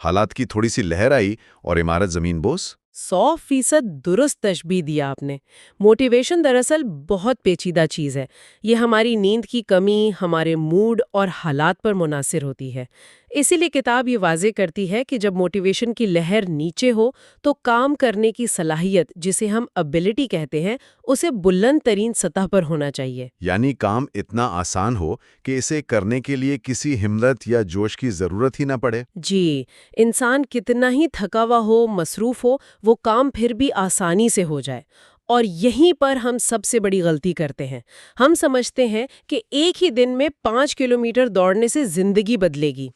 حالات کی تھوڑی سی لہر آئی اور عمارت زمین بوس۔ 100% درست تشبیہ دیا آپ نے۔ موٹیویشن دراصل بہت پیچیدہ چیز ہے۔ یہ ہماری نیند کی کمی، ہمارے موڈ اور حالات پر منحصر ہوتی ہے۔ اسی لیے کتاب یہ واضح کرتی ہے کہ جب موٹیویشن کی لہر نیچے ہو تو کام کرنے کی صلاحیت، جسے ہم ابیلٹی کہتے ہیں، اسے بلند ترین سطح پر ہونا چاہیے۔ یعنی کام اتنا آسان ہو کہ اسے کرنے کے لیے کسی ہمت یا جوش کی ضرورت ہی نہ پڑے۔ جی، انسان کتنا ہی تھکا ہوا ہو، مصروف ہو، وہ کام پھر بھی آسانی سے ہو جائے۔ اور یہیں پر ہم سب سے بڑی غلطی کرتے ہیں۔ ہم سمجھتے ہیں کہ ایک ہی دن میں 5 کلومیٹر دوڑنے سے زندگی بدلے گی۔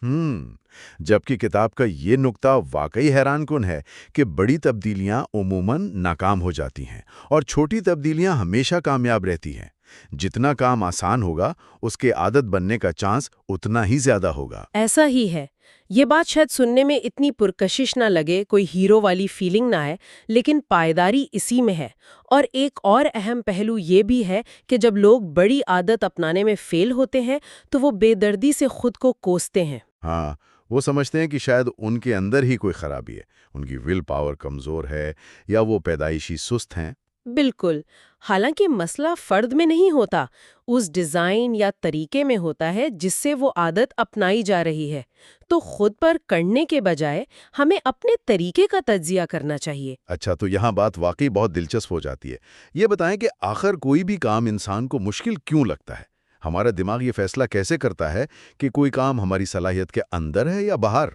جبکہ کتاب کا یہ نقطہ واقعی حیران کن ہے کہ بڑی تبدیلیاں عموماً ناکام ہو جاتی ہیں اور چھوٹی تبدیلیاں ہمیشہ کامیاب رہتی ہیں۔ جتنا کام آسان ہوگا اس کے عادت بننے کا چانس اتنا ہی زیادہ ہوگا۔ ایسا ہی ہے۔ یہ بات شاید سننے میں اتنی پرکشش نہ لگے، کوئی ہیرو والی فیلنگ نہ آئے، لیکن پائیداری اسی میں ہے۔ اور ایک اور اہم پہلو یہ بھی ہے کہ جب لوگ بڑی عادت اپنانے میں فیل ہوتے ہیں تو وہ بے دردی سے خود کو کوستے ہیں۔ ہاں، وہ سمجھتے ہیں کہ شاید ان کے اندر ہی کوئی خرابی ہے، ان کی ول پاور کمزور ہے یا وہ پیدائشی سست ہیں۔ بالکل، حالانکہ مسئلہ فرد میں نہیں ہوتا، اس ڈیزائن یا طریقے میں ہوتا ہے جس سے وہ عادت اپنائی جا رہی ہے۔ تو خود پر کرنے کے بجائے ہمیں اپنے طریقے کا تجزیہ کرنا چاہیے۔ اچھا، تو یہاں بات واقعی بہت دلچسپ ہو جاتی ہے۔ یہ بتائیں کہ آخر کوئی بھی کام انسان کو مشکل کیوں لگتا ہے؟ ہمارا دماغ یہ فیصلہ کیسے کرتا ہے کہ کوئی کام ہماری صلاحیت کے اندر ہے یا باہر؟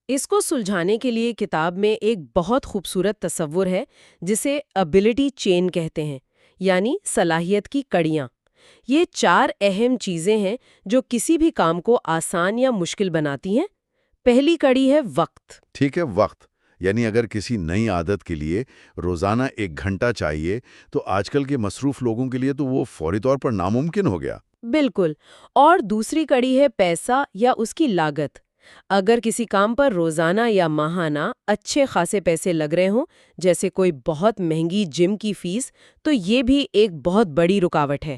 اس کو سلجھانے کے لیے کتاب میں ایک بہت خوبصورت تصور ہے جسے ابیلٹی چین کہتے ہیں، یعنی صلاحیت کی کڑیاں۔ یہ 4 اہم چیزیں ہیں جو کسی بھی کام کو آسان یا مشکل بناتی ہیں۔ پہلی کڑی ہے وقت۔ ٹھیک ہے، وقت۔ یعنی اگر کسی نئی عادت کے لیے روزانہ 1 گھنٹہ چاہیے تو آج کل کے مصروف لوگوں کے لیے تو وہ فوری طور پر ناممکن ہو گیا۔ بالکل۔ اور دوسری کڑی ہے پیسہ یا اس کی لاگت۔ اگر کسی کام پر روزانہ یا ماہانہ اچھے خاصے پیسے لگ رہے ہوں، جیسے کوئی بہت مہنگی جم کی فیس، تو یہ بھی ایک بہت بڑی رکاوٹ ہے۔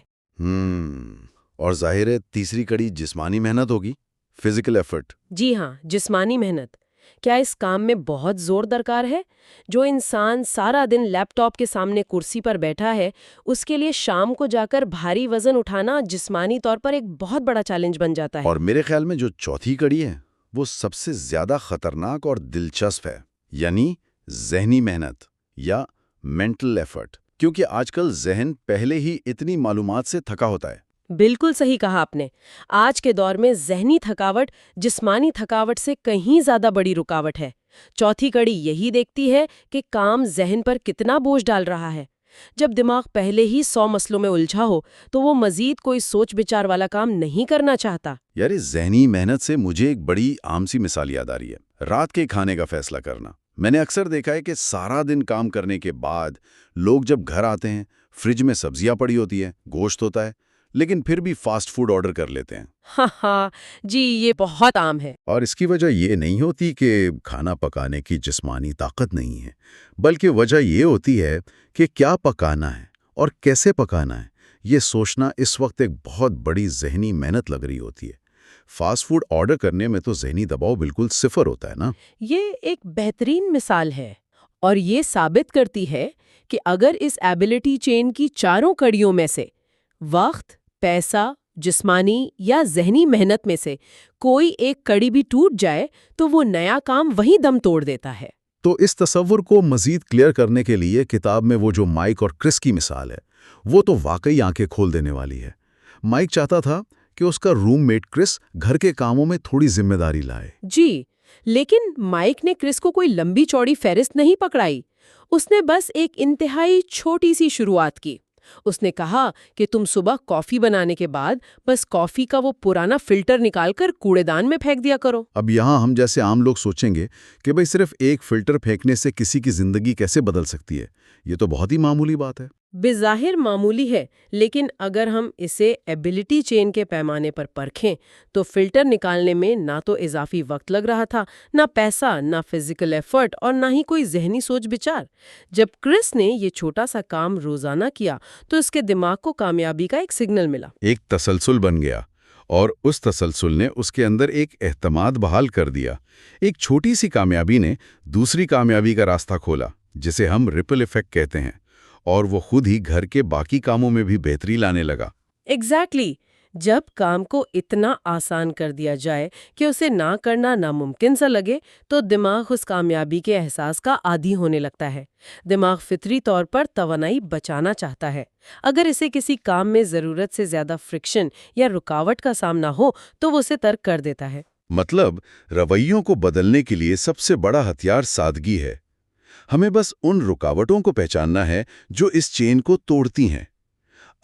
اور ظاہر ہے تیسری کڑی جسمانی محنت ہوگی، فزیکل ایفرٹ۔ جی ہاں، جسمانی محنت۔ کیا اس کام میں بہت زور درکار ہے؟ جو انسان سارا دن لیپ ٹاپ کے سامنے کرسی پر بیٹھا ہے، اس کے لیے شام کو جا کر بھاری وزن اٹھانا جسمانی طور پر ایک بہت بڑا چیلنج بن جاتا ہے۔ اور میرے خیال میں جو چوتھی کڑی ہے وہ سب سے زیادہ خطرناک اور دلچسپ ہے، یعنی ذہنی محنت یا مینٹل ایفرٹ، کیونکہ آج کل ذہن پہلے ہی اتنی معلومات سے تھکا ہوتا ہے۔ بالکل صحیح کہا آپ نے۔ آج کے دور میں ذہنی تھکاوٹ جسمانی تھکاوٹ سے کہیں زیادہ بڑی رکاوٹ ہے۔ چوتھی کڑی یہی دیکھتی ہے کہ کام ذہن پر کتنا بوجھ ڈال رہا ہے۔ جب دماغ پہلے ہی 100 مسئلوں میں الجھا ہو تو وہ مزید کوئی سوچ بچار والا کام نہیں کرنا چاہتا۔ یار ذہنی محنت سے مجھے ایک بڑی عام سی مثال یاد آ رہی ہے، رات کے کھانے کا فیصلہ کرنا۔ میں نے اکثر دیکھا ہے کہ سارا دن کام کرنے کے بعد لوگ جب گھر آتے ہیں، فریج میں سبزیاں پڑی ہوتی ہیں، گوشت ہوتا ہے، لیکن پھر بھی فاسٹ فوڈ آرڈر کر لیتے ہیں۔ ہاں جی، یہ بہت عام ہے۔ اور اس کی وجہ یہ نہیں ہوتی کہ کھانا پکانے کی جسمانی طاقت نہیں ہے، بلکہ وجہ یہ ہوتی ہے کہ کیا پکانا ہے اور کیسے پکانا ہے، یہ سوچنا اس وقت ایک بہت بڑی ذہنی محنت لگ رہی ہوتی ہے۔ فاسٹ فوڈ آرڈر کرنے میں تو ذہنی دباؤ بالکل صفر ہوتا ہے نا۔ یہ ایک بہترین مثال ہے اور یہ ثابت کرتی ہے کہ اگر اس ایبیلٹی چین کی 4 کڑیوں میں سے وقت، پیسہ، جسمانی یا ذہنی محنت میں سے کوئی ایک کڑی بھی ٹوٹ جائے تو وہ نیا کام وہیں دم توڑ دیتا ہے۔ تو اس تصور کو مزید کلیئر کرنے کے لیے کتاب میں وہ جو مائک اور کرس کی مثال ہے وہ تو واقعی آنکھیں کھول دینے والی ہے۔ مائک چاہتا تھا کہ اس کا روم میٹ کرس گھر کے کاموں میں تھوڑی ذمہ داری لائے۔ جی، لیکن مائک نے کرس کو کوئی لمبی چوڑی فہرست نہیں پکڑائی. اس نے بس ایک انتہائی چھوٹی سی شروعات کی. اس نے کہا کہ تم صبح کافی بنانے کے بعد بس کافی کا وہ پرانا فلٹر نکال کر کوڑے دان میں پھینک دیا کرو. اب یہاں ہم جیسے عام لوگ سوچیں گے کہ بھئی صرف ایک فلٹر پھینکنے سے کسی کی زندگی کیسے بدل سکتی ہے؟ یہ تو بہت ہی معمولی بات ہے. بظاہر معمولی ہے، لیکن اگر ہم اسے ایبیلٹی چین کے پیمانے پر پرکھیں تو فلٹر نکالنے میں نہ تو اضافی وقت لگ رہا تھا، نہ پیسہ، نہ فزیکل ایفرٹ، اور نہ ہی کوئی ذہنی سوچ بچار. جب کرس نے یہ چھوٹا سا کام روزانہ کیا تو اس کے دماغ کو کامیابی کا ایک سگنل ملا. ایک تسلسل بن گیا، اور اس تسلسل نے اس کے اندر ایک اعتماد بحال کر دیا. ایک چھوٹی سی کامیابی نے دوسری کامیابی کا راستہ کھولا، جسے ہم ریپل ایفیکٹ کہتے ہیں، اور وہ خود ہی گھر کے باقی کاموں میں بھی بہتری لانے لگا. ایگزیکٹلی. جب کام کو اتنا آسان کر دیا جائے کہ اسے نہ کرنا ناممکن سا لگے تو دماغ اس کامیابی کے احساس کا عادی ہونے لگتا ہے. دماغ فطری طور پر توانائی بچانا چاہتا ہے. اگر اسے کسی کام میں ضرورت سے زیادہ فرکشن یا رکاوٹ کا سامنا ہو تو وہ اسے ترک کر دیتا ہے. مطلب رویوں کو بدلنے کے لیے سب سے بڑا ہتھیار سادگی ہے. ہمیں بس ان رکاوٹوں کو پہچاننا ہے جو اس چین کو توڑتی ہیں.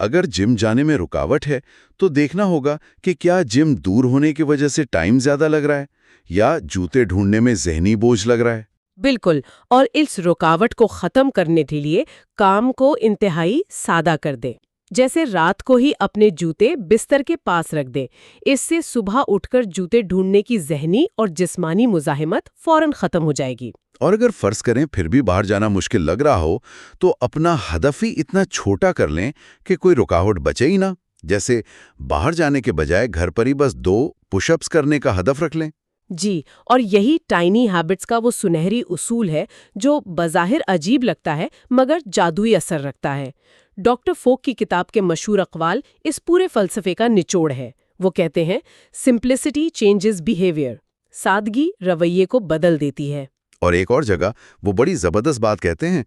اگر جم جانے میں رکاوٹ ہے تو دیکھنا ہوگا کہ کیا جم دور ہونے کی وجہ سے ٹائم زیادہ لگ رہا ہے یا جوتے ڈھونڈنے میں ذہنی بوجھ لگ رہا ہے. بالکل. اور اس رکاوٹ کو ختم کرنے کے لیے کام کو انتہائی سادہ کر دے. جیسے رات کو ہی اپنے جوتے بستر کے پاس رکھ دے. اس سے صبح اٹھ کر جوتے ڈھونڈنے کی ذہنی اور جسمانی مزاحمت فوراً ختم ہو جائے گی. اور اگر فرض کریں پھر بھی باہر جانا مشکل لگ رہا ہو تو اپنا ہدف ہی اتنا چھوٹا کر لیں کہ کوئی رکاوٹ بچے ہی نہ. جیسے باہر جانے کے بجائے گھر پر ہی بس 2 پش اپس کرنے کا ہدف رکھ لیں. جی، اور یہی ٹائنی ہیبٹس کا وہ سنہری اصول ہے جو بظاہر عجیب لگتا ہے مگر جادوئی اثر رکھتا ہے. ڈاکٹر فوک کی کتاب کے مشہور اقوال اس پورے فلسفے کا نچوڑ ہے. وہ کہتے ہیں سمپلسٹی چینجز بیہیویئر. سادگی رویے کو بدل دیتی ہے. اور ایک اور جگہ وہ بڑی زبردست بات کہتے ہیں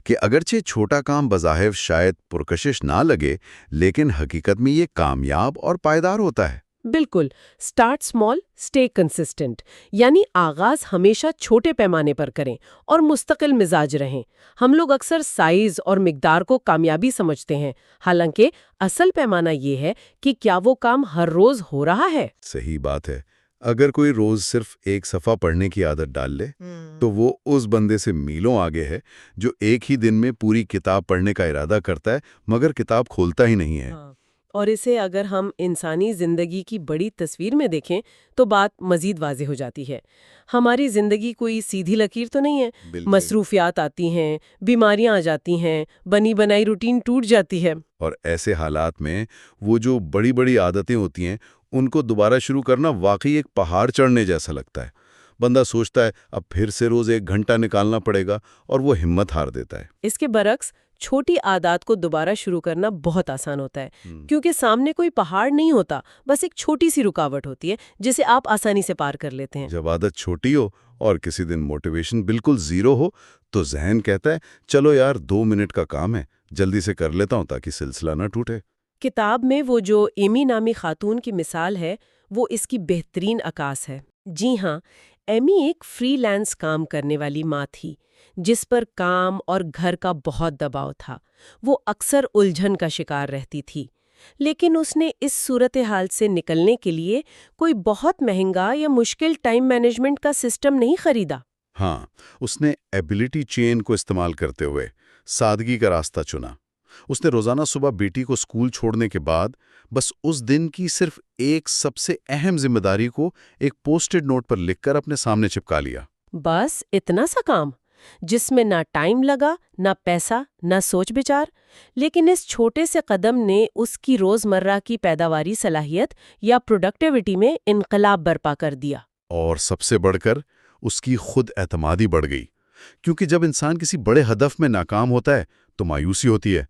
کہ اگرچہ چھوٹا کام بظاہر شاید پرکشش نہ لگے لیکن حقیقت میں یہ کامیاب اور پائیدار ہوتا ہے. بالکل. Start small, stay consistent. یعنی آغاز ہمیشہ چھوٹے پیمانے پر کریں اور مستقل مزاج رہیں. ہم لوگ اکثر سائز اور مقدار کو کامیابی سمجھتے ہیں، حالانکہ اصل پیمانہ یہ ہے کہ کیا وہ کام ہر روز ہو رہا ہے. صحیح بات ہے. اگر کوئی روز صرف ایک صفحہ پڑھنے کی عادت ڈال لے تو وہ اس بندے سے میلوں آگے ہے جو ایک ہی دن میں پوری کتاب پڑھنے کا ارادہ کرتا ہے مگر کتاب کھولتا ہی نہیں ہے. اور اسے اگر ہم انسانی زندگی کی بڑی تصویر میں دیکھیں تو بات مزید واضح ہو جاتی ہے. ہماری زندگی کوئی سیدھی لکیر تو نہیں ہے. مصروفیات آتی ہیں، بیماریاں آ جاتی ہیں، بنی بنائی روٹین ٹوٹ جاتی ہے. اور ایسے حالات میں وہ جو بڑی بڑی عادتیں ہوتی ہیں ان کو دوبارہ شروع کرنا واقعی ایک پہاڑ چڑھنے جیسا لگتا ہے. بندہ سوچتا ہے اب پھر سے روز 1 گھنٹہ نکالنا پڑے گا اور وہ ہمت ہار دیتا ہے. اس کے برعکس چھوٹی عادات کو دوبارہ شروع کرنا بہت آسان ہوتا ہے کیونکہ سامنے کوئی پہاڑ نہیں ہوتا، بس ایک چھوٹی سی رکاوٹ ہوتی ہے جسے آپ آسانی سے پار کر لیتے ہیں. جب عادت چھوٹی ہو اور کسی دن موٹیویشن بالکل زیرو ہو تو ذہن کہتا ہے چلو یار 2 منٹ کا کام ہے، جلدی سے کر لیتا ہوں تاکہ سلسلہ نہ ٹوٹے. کتاب میں وہ جو ایمی نامی خاتون کی مثال ہے وہ اس کی بہترین عکاس ہے. جی ہاں، ایمی ایک فری لانس کام کرنے والی ماں تھی جس پر کام اور گھر کا بہت دباؤ تھا. وہ اکثر الجھن کا شکار رہتی تھی، لیکن اس نے اس صورتحال سے نکلنے کے لیے کوئی بہت مہنگا یا مشکل ٹائم مینجمنٹ کا سسٹم نہیں خریدا. ہاں، اس نے ایبیلٹی چین کو استعمال کرتے ہوئے سادگی کا راستہ چنا. اس نے روزانہ صبح بیٹی کو اسکول چھوڑنے کے بعد بس اس دن کی صرف ایک سب سے اہم ذمہ داری کو ایک پوسٹڈ نوٹ پر لکھ کر اپنے سامنے چپکا لیا. بس اتنا سا کام جس میں نہ ٹائم لگا، نہ پیسہ، نہ سوچ بچار، لیکن اس چھوٹے سے قدم نے اس کی روزمرہ کی پیداواری صلاحیت یا پروڈکٹیوٹی میں انقلاب برپا کر دیا. اور سب سے بڑھ کر اس کی خود اعتمادی بڑھ گئی، کیونکہ جب انسان کسی بڑے ہدف میں ناکام ہوتا ہے تو مایوسی ہوتی ہے،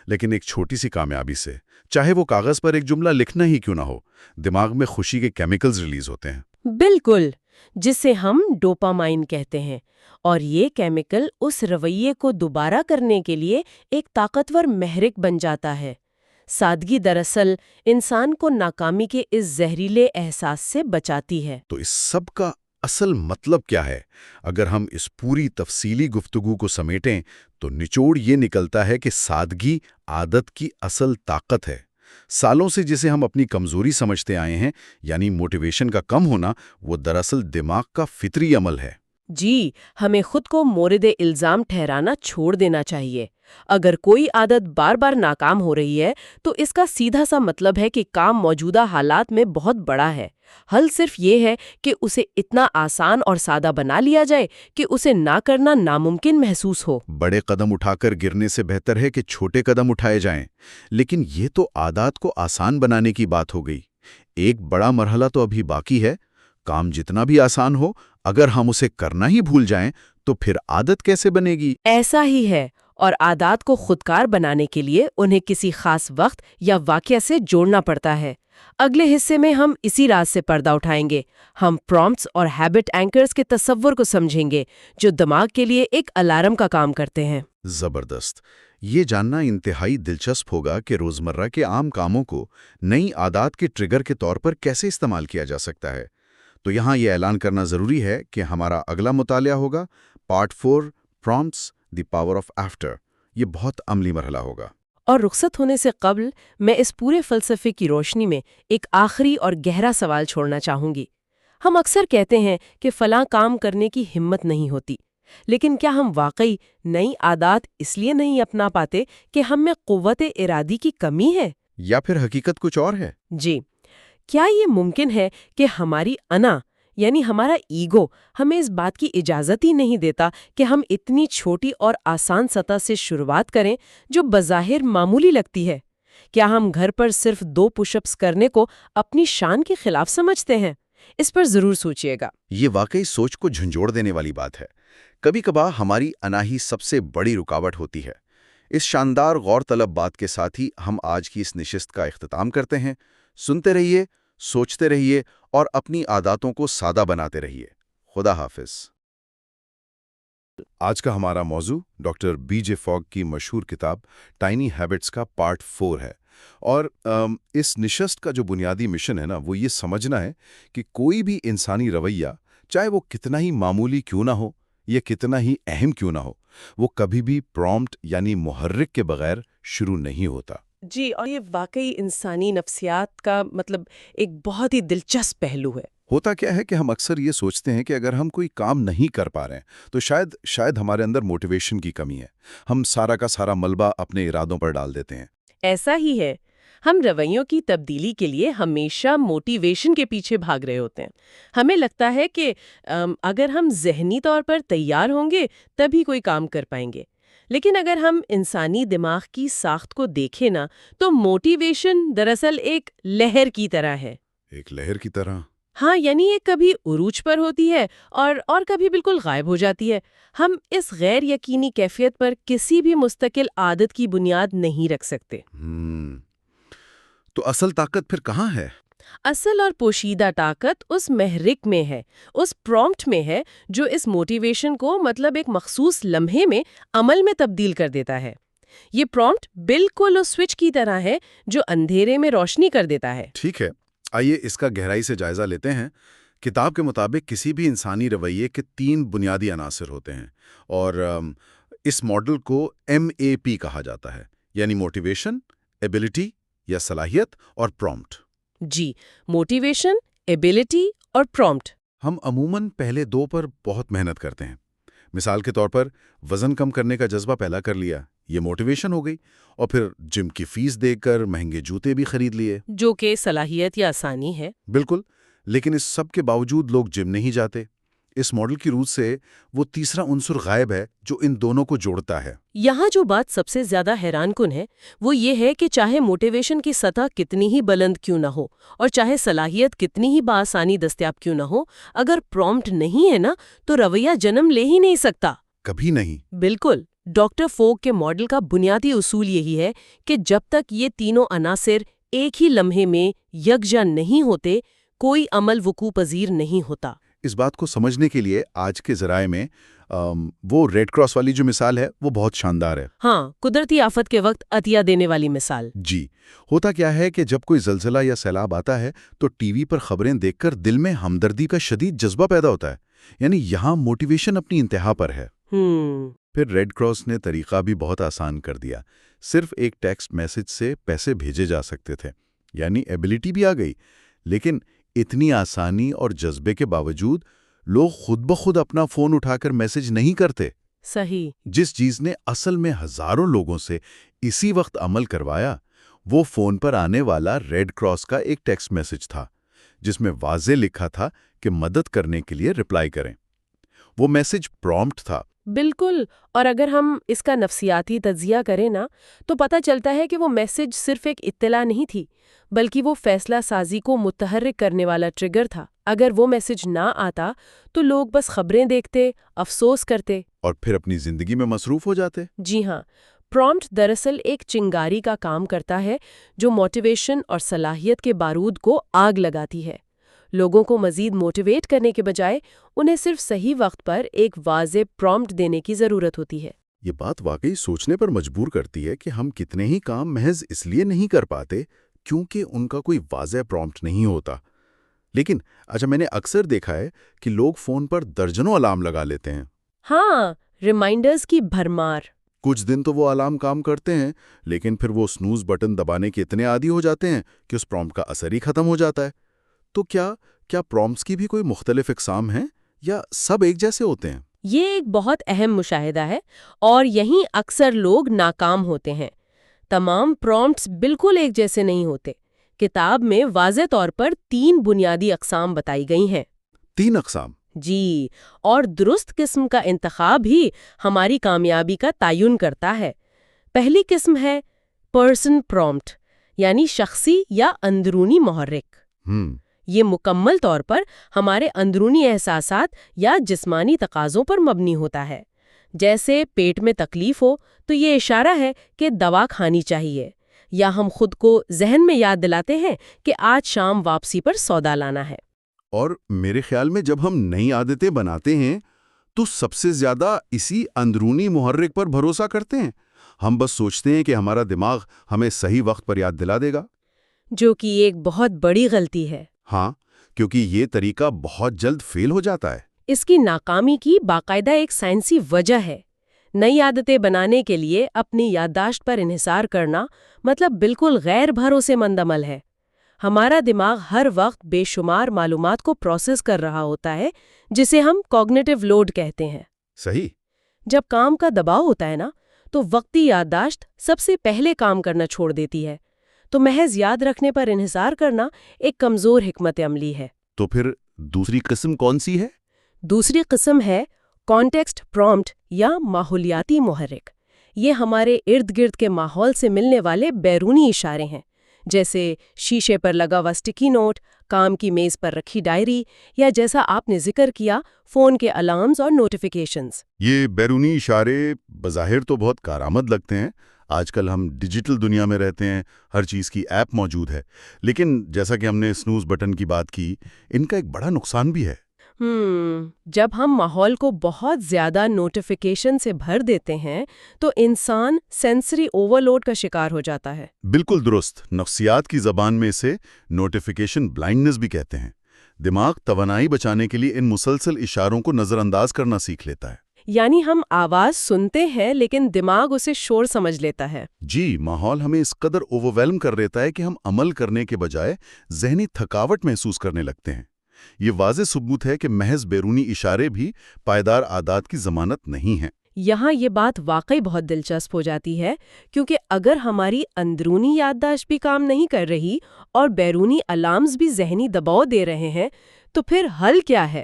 لیکن ایک چھوٹی سی کامیابی سے، چاہے وہ کاغذ پر ایک جملہ لکھنا ہی کیوں نہ ہو، دماغ میں خوشی کے کیمیکلز ریلیز ہوتے ہیں. بالکل، جسے ہم ڈوپامائن کہتے ہیں، اور یہ کیمیکل اس رویے کو دوبارہ کرنے کے لیے ایک طاقتور محرک بن جاتا ہے. سادگی دراصل انسان کو ناکامی کے اس زہریلے احساس سے بچاتی ہے. تو اس سب کا اصل مطلب کیا ہے؟ اگر ہم اس پوری تفصیلی گفتگو کو سمیٹیں تو نچوڑ یہ نکلتا ہے کہ سادگی عادت کی اصل طاقت ہے۔ سالوں سے جسے ہم اپنی کمزوری سمجھتے آئے ہیں، یعنی موٹیویشن کا کم ہونا، وہ دراصل دماغ کا فطری عمل ہے۔ جی، ہمیں خود کو مورد الزام ٹھہرانا چھوڑ دینا چاہیے۔ اگر کوئی عادت بار بار ناکام ہو رہی ہے تو اس کا سیدھا سا مطلب ہے کہ کام موجودہ حالات میں بہت بڑا ہے۔ حل صرف یہ ہے کہ اسے اتنا آسان اور سادہ بنا لیا جائے کہ اسے نہ کرنا ناممکن محسوس ہو۔ بڑے قدم اٹھا کر گرنے سے بہتر ہے کہ چھوٹے قدم اٹھائے جائیں۔ لیکن یہ تو عادات کو آسان بنانے کی بات ہو گئی۔ ایک بڑا مرحلہ تو ابھی باقی ہے۔ کام جتنا بھی آسان ہو، اگر ہم اسے کرنا ہی بھول جائیں تو پھر عادت کیسے بنے گی؟ ایسا ہی ہے، اور عادات کو خودکار بنانے کے لیے انہیں کسی خاص وقت یا واقعہ سے جوڑنا پڑتا ہے۔ اگلے حصے میں ہم اسی راز سے پردہ اٹھائیں گے۔ ہم پرومپٹس اور ہیبٹ اینکرز کے تصور کو سمجھیں گے جو دماغ کے لیے ایک الارم کا کام کرتے ہیں۔ زبردست! یہ جاننا انتہائی دلچسپ ہوگا کہ روزمرہ کے عام کاموں کو نئی عادات کے ٹریگر کے طور پر کیسے استعمال کیا جا سکتا ہے۔ تو یہاں یہ اعلان کرنا ضروری ہے کہ ہمارا اگلا مطالعہ ہوگا part 4 prompts the power of after. یہ بہت عملی مرحلہ ہوگا۔ اور رخصت ہونے سے قبل میں اس پورے فلسفے کی روشنی میں ایک آخری اور گہرا سوال چھوڑنا چاہوں گی۔ ہم اکثر کہتے ہیں کہ فلاں کام کرنے کی ہمت نہیں ہوتی، لیکن کیا ہم واقعی نئی عادات اس لیے نہیں اپنا پاتے کہ ہم میں قوت ارادی کی کمی ہے؟ یا پھر حقیقت کچھ اور ہے؟ جی، کیا یہ ممکن ہے کہ ہماری انا یعنی ہمارا ایگو ہمیں اس بات کی اجازت ہی نہیں دیتا کہ ہم اتنی چھوٹی اور آسان سطح سے شروعات کریں جو بظاہر معمولی لگتی ہے؟ کیا ہم گھر پر صرف 2 پش اپس کرنے کو اپنی شان کے خلاف سمجھتے ہیں؟ اس پر ضرور سوچئے گا۔ یہ واقعی سوچ کو جھنجھوڑ دینے والی بات ہے۔ کبھی کبھار ہماری انا ہی سب سے بڑی رکاوٹ ہوتی ہے۔ اس شاندار غور طلب بات کے ساتھ ہی ہم آج کی اس نشست کا اختتام کرتے ہیں۔ سنتے رہیے، سوچتے رہیے اور اپنی عاداتوں کو سادہ بناتے رہیے۔ خدا حافظ۔ آج کا ہمارا موضوع ڈاکٹر بی جے فاگ کی مشہور کتاب ٹائنی ہیبٹس کا پارٹ 4 ہے، اور اس نشست کا جو بنیادی مشن ہے نا، وہ یہ سمجھنا ہے کہ کوئی بھی انسانی رویہ، چاہے وہ کتنا ہی معمولی کیوں نہ ہو یا کتنا ہی اہم کیوں نہ ہو، وہ کبھی بھی پرومپٹ یعنی محرک کے بغیر شروع نہیں ہوتا۔ جی، اور یہ واقعی انسانی نفسیات کا ایک بہت ہی دلچسپ پہلو ہے۔ ہوتا کیا ہے کہ ہم اکثر یہ سوچتے ہیں کہ اگر ہم کوئی کام نہیں کر پا رہے ہیں تو شاید ہمارے اندر موٹیویشن کی کمی ہے۔ ہم سارا کا سارا ملبہ اپنے ارادوں پر ڈال دیتے ہیں۔ ایسا ہی ہے، ہم رویوں کی تبدیلی کے لیے ہمیشہ موٹیویشن کے پیچھے بھاگ رہے ہوتے ہیں۔ ہمیں لگتا ہے کہ اگر ہم ذہنی طور پر تیار ہوں گے تبھی کوئی کام کر پائیں گے، لیکن اگر ہم انسانی دماغ کی ساخت کو دیکھیں نا تو موٹیویشن دراصل ایک لہر کی طرح ہے۔ ایک لہر کی طرح؟ ہاں، یعنی یہ کبھی عروج پر ہوتی ہے اور کبھی بالکل غائب ہو جاتی ہے۔ ہم اس غیر یقینی کیفیت پر کسی بھی مستقل عادت کی بنیاد نہیں رکھ سکتے۔ تو اصل طاقت پھر کہاں ہے؟ اصل اور پوشیدہ طاقت اس محرک میں ہے، اس پرومپٹ میں ہے جو اس موٹیویشن کو ایک مخصوص لمحے میں عمل میں تبدیل کر دیتا ہے۔ یہ پرومپٹ بالکل اس سوئچ کی طرح ہے جو اندھیرے میں روشنی کر دیتا ہے۔ ٹھیک ہے، آئیے اس کا گہرائی سے جائزہ لیتے ہیں۔ کتاب کے مطابق کسی بھی انسانی رویے کے 3 بنیادی عناصر ہوتے ہیں، اور اس ماڈل کو MAP کہا جاتا ہے، یعنی موٹیویشن، ایبیلٹی یا صلاحیت، اور پرومپٹ۔ جی، موٹیویشن، ایبیلٹی اور پرومپٹ۔ ہم عموماً پہلے 2 پر بہت محنت کرتے ہیں۔ مثال کے طور پر وزن کم کرنے کا جذبہ پیدا کر لیا، یہ موٹیویشن ہو گئی، اور پھر جم کی فیس دے کر مہنگے جوتے بھی خرید لیے، جو کہ صلاحیت یا آسانی ہے۔ بالکل، لیکن اس سب کے باوجود لوگ جم نہیں جاتے۔ اس ماڈل کی روح سے وہ تیسرا عنصر غائب ہے جو ان دونوں کو جوڑتا ہے۔ یہاں جو بات سب سے زیادہ حیران کن ہے وہ یہ ہے کہ چاہے موٹیویشن کی سطح کتنی ہی بلند کیوں نہ ہو اور چاہے صلاحیت کتنی ہی بآسانی دستیاب کیوں نہ ہو، اگر پرومپٹ نہیں ہے نا تو رویہ جنم لے ہی نہیں سکتا۔ کبھی نہیں۔ بالکل، ڈاکٹر فوگ کے ماڈل کا بنیادی اصول یہی ہے کہ جب تک یہ تینوں عناصر ایک ہی لمحے میں یکجا نہیں ہوتے، کوئی عمل وقوع پذیر نہیں ہوتا۔ اس بات کو سمجھنے کے لیے آج کے ذرائع میں وہ ریڈ کراس والی جو مثال ہے وہ بہت شاندار ہے۔ ہاں، قدرتی آفت کے وقت عطیہ دینے والی مثال۔ جی، ہوتا کیا ہے کہ جب کوئی زلزلہ یا سیلاب آتا ہے تو ٹی وی پر خبریں دیکھ کر دل میں ہمدردی کا شدید جذبہ پیدا ہوتا ہے، یعنی یہاں موٹیویشن اپنی انتہا پر ہے۔ پھر ریڈ کراس نے طریقہ بھی بہت آسان کر دیا، صرف ایک ٹیکسٹ میسج سے پیسے بھیجے جا سکتے تھے، یعنی ایبلٹی بھی آ گئی، لیکن اتنی آسانی اور جذبے کے باوجود لوگ خود بخود اپنا فون اٹھا کر میسج نہیں کرتے۔ صحیح۔ جس چیز نے اصل میں ہزاروں لوگوں سے اسی وقت عمل کروایا وہ فون پر آنے والا ریڈ کراس کا ایک ٹیکسٹ میسج تھا جس میں واضح لکھا تھا کہ مدد کرنے کے لیے رپلائی کریں۔ وہ میسج پرومپٹ تھا۔ بالکل، اور اگر ہم اس کا نفسیاتی تجزیہ کریں نا تو پتہ چلتا ہے کہ وہ میسج صرف ایک اطلاع نہیں تھی بلکہ وہ فیصلہ سازی کو متحرک کرنے والا ٹریگر تھا۔ اگر وہ میسج نہ آتا تو لوگ بس خبریں دیکھتے، افسوس کرتے اور پھر اپنی زندگی میں مصروف ہو جاتے۔ جی ہاں، پرومپٹ دراصل ایک چنگاری کا کام کرتا ہے جو موٹیویشن اور صلاحیت کے بارود کو آگ لگاتی ہے۔ لوگوں کو مزید موٹیویٹ کرنے کے بجائے انہیں صرف صحیح وقت پر ایک واضح پرومپٹ دینے کی ضرورت ہوتی ہے۔ یہ بات واقعی سوچنے پر مجبور کرتی ہے کہ ہم کتنے ہی کام محض اس لیے نہیں کر پاتے کیونکہ ان کا کوئی واضح پرومپٹ نہیں ہوتا۔ لیکن میں نے اکثر دیکھا ہے کہ لوگ فون پر درجنوں الارم لگا لیتے ہیں۔ ہاں، ریمائنڈرز کی بھرمار۔ کچھ دن تو وہ الارم کام کرتے ہیں لیکن پھر وہ سنوز بٹن دبانے کے اتنے عادی ہو جاتے ہیں کہ اس پرومپٹ کا اثر ہی ختم ہو جاتا ہے۔ تو کیا پرومپٹس کی بھی کوئی مختلف اقسام ہیں یا سب ایک جیسے ہوتے ہیں؟ یہ ایک بہت اہم مشاہدہ ہے اور یہیں اکثر لوگ ناکام ہوتے ہیں۔ تمام پرومپٹس بالکل ایک جیسے نہیں ہوتے۔ کتاب میں واضح طور پر 3 بنیادی اقسام بتائی گئی ہیں۔ 3 اقسام؟ جی، اور درست قسم کا انتخاب ہی ہماری کامیابی کا تعین کرتا ہے۔ پہلی قسم ہے پرسن پرومپٹ، یعنی شخصی یا اندرونی محرک۔ یہ مکمل طور پر ہمارے اندرونی احساسات یا جسمانی تقاضوں پر مبنی ہوتا ہے۔ جیسے پیٹ میں تکلیف ہو تو یہ اشارہ ہے کہ دوا کھانی چاہیے، یا ہم خود کو ذہن میں یاد دلاتے ہیں کہ آج شام واپسی پر سودا لانا ہے۔ اور میرے خیال میں جب ہم نئی عادتیں بناتے ہیں تو سب سے زیادہ اسی اندرونی محرک پر بھروسہ کرتے ہیں۔ ہم بس سوچتے ہیں کہ ہمارا دماغ ہمیں صحیح وقت پر یاد دلا دے گا، جو کہ ایک بہت بڑی غلطی ہے۔ ہاں، کیونکہ یہ طریقہ بہت جلد فیل ہو جاتا ہے۔ اس کی ناکامی کی باقاعدہ ایک سائنسی وجہ ہے۔ نئی عادتیں بنانے کے لیے اپنی یادداشت پر انحصار کرنا مطلب بالکل غیر بھروسے مند عمل ہے۔ ہمارا دماغ ہر وقت بے شمار معلومات کو پروسیس کر رہا ہوتا ہے جسے ہم کوگنیٹو لوڈ کہتے ہیں۔ صحیح۔ جب کام کا دباؤ ہوتا ہے نا تو وقتی یادداشت سب سے پہلے کام کرنا چھوڑ دیتی ہے۔ تو محض یاد رکھنے پر انحصار کرنا ایک کمزور حکمت عملی ہے۔ تو پھر دوسری قسم کون سی ہے؟ دوسری قسم ہے کانٹیکسٹ پرومپٹ یا ماحولیاتی محرک۔ یہ ہمارے ارد گرد کے ماحول سے ملنے والے بیرونی اشارے ہیں، جیسے شیشے پر لگا ہوا اسٹکی نوٹ، کام کی میز پر رکھی ڈائری، یا جیسا آپ نے ذکر کیا فون کے الارمز اور نوٹیفیکیشنز۔ یہ بیرونی اشارے بظاہر تو بہت کارآمد لگتے ہیں۔ آج کل ہم ڈیجیٹل دنیا میں رہتے ہیں، ہر چیز کی ایپ موجود ہے، لیکن جیسا کہ ہم نے سنوز بٹن کی بات کی، ان کا ایک بڑا نقصان بھی ہے۔ جب ہم ماحول کو بہت زیادہ نوٹیفیکیشن سے بھر دیتے ہیں تو انسان سینسری اوورلوڈ کا شکار ہو جاتا ہے۔ بالکل درست۔ نفسیات کی زبان میں اسے نوٹیفیکیشن بلائنڈنس بھی کہتے ہیں۔ دماغ توانائی بچانے کے لیے ان مسلسل اشاروں کو نظر انداز کرنا سیکھ لیتا ہے۔ یعنی ہم آواز سنتے ہیں لیکن دماغ اسے شور سمجھ لیتا ہے۔ جی، ماحول ہمیں اس قدر اوورویلم کر دیتا ہے کہ ہم عمل کرنے کے بجائے ذہنی تھکاوٹ محسوس کرنے لگتے ہیں۔ یہ واضح ثبوت ہے کہ محض بیرونی اشارے بھی پائیدار عادات کی ضمانت نہیں ہیں۔ یہاں یہ بات واقعی بہت دلچسپ ہو جاتی ہے، کیونکہ اگر ہماری اندرونی یادداشت بھی کام نہیں کر رہی اور بیرونی الارمز بھی ذہنی دباؤ دے رہے ہیں تو پھر حل کیا ہے؟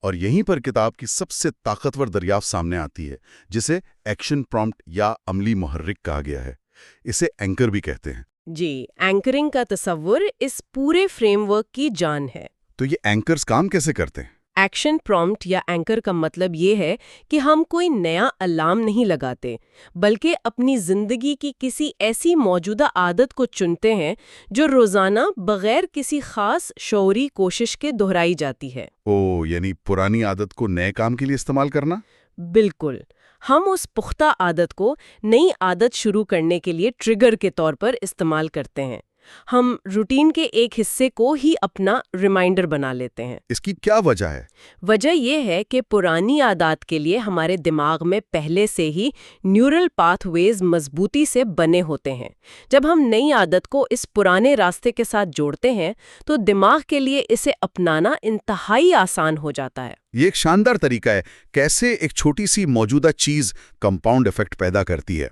اور یہیں پر کتاب کی سب سے طاقتور دریافت سامنے آتی ہے، جسے ایکشن پرومپٹ یا عملی محرک کہا گیا ہے۔ اسے اینکر بھی کہتے ہیں۔ جی، اینکرنگ کا تصور اس پورے فریم ورک کی جان ہے۔ تو یہ اینکرز کام کیسے کرتے ہیں؟ ایکشن پرومپٹ یا اینکر کا مطلب یہ ہے کہ ہم کوئی نیا الارم نہیں لگاتے بلکہ اپنی زندگی کی کسی ایسی موجودہ عادت کو چنتے ہیں جو روزانہ بغیر کسی خاص شعوری کوشش کے دہرائی جاتی ہے۔ یعنی پرانی عادت کو نئے کام کے لیے استعمال کرنا؟ بالکل، ہم اس پختہ عادت کو نئی عادت شروع کرنے کے لیے ٹریگر کے طور پر استعمال کرتے ہیں۔ ہم روٹین کے ایک حصے کو ہی اپنا ریمائنڈر بنا لیتے ہیں۔ اس کی کیا وجہ ہے؟ وجہ یہ ہے کہ پرانی عادات کے لیے ہمارے دماغ میں پہلے سے ہی نیورل پاتھ ویز مضبوطی سے بنے ہوتے ہیں۔ جب ہم نئی عادت کو اس پرانے راستے کے ساتھ جوڑتے ہیں تو دماغ کے لیے اسے اپنانا انتہائی آسان ہو جاتا ہے۔ یہ ایک شاندار طریقہ ہے کیسے ایک چھوٹی سی موجودہ چیز کمپاؤنڈ ایفیکٹ پیدا کرتی ہے۔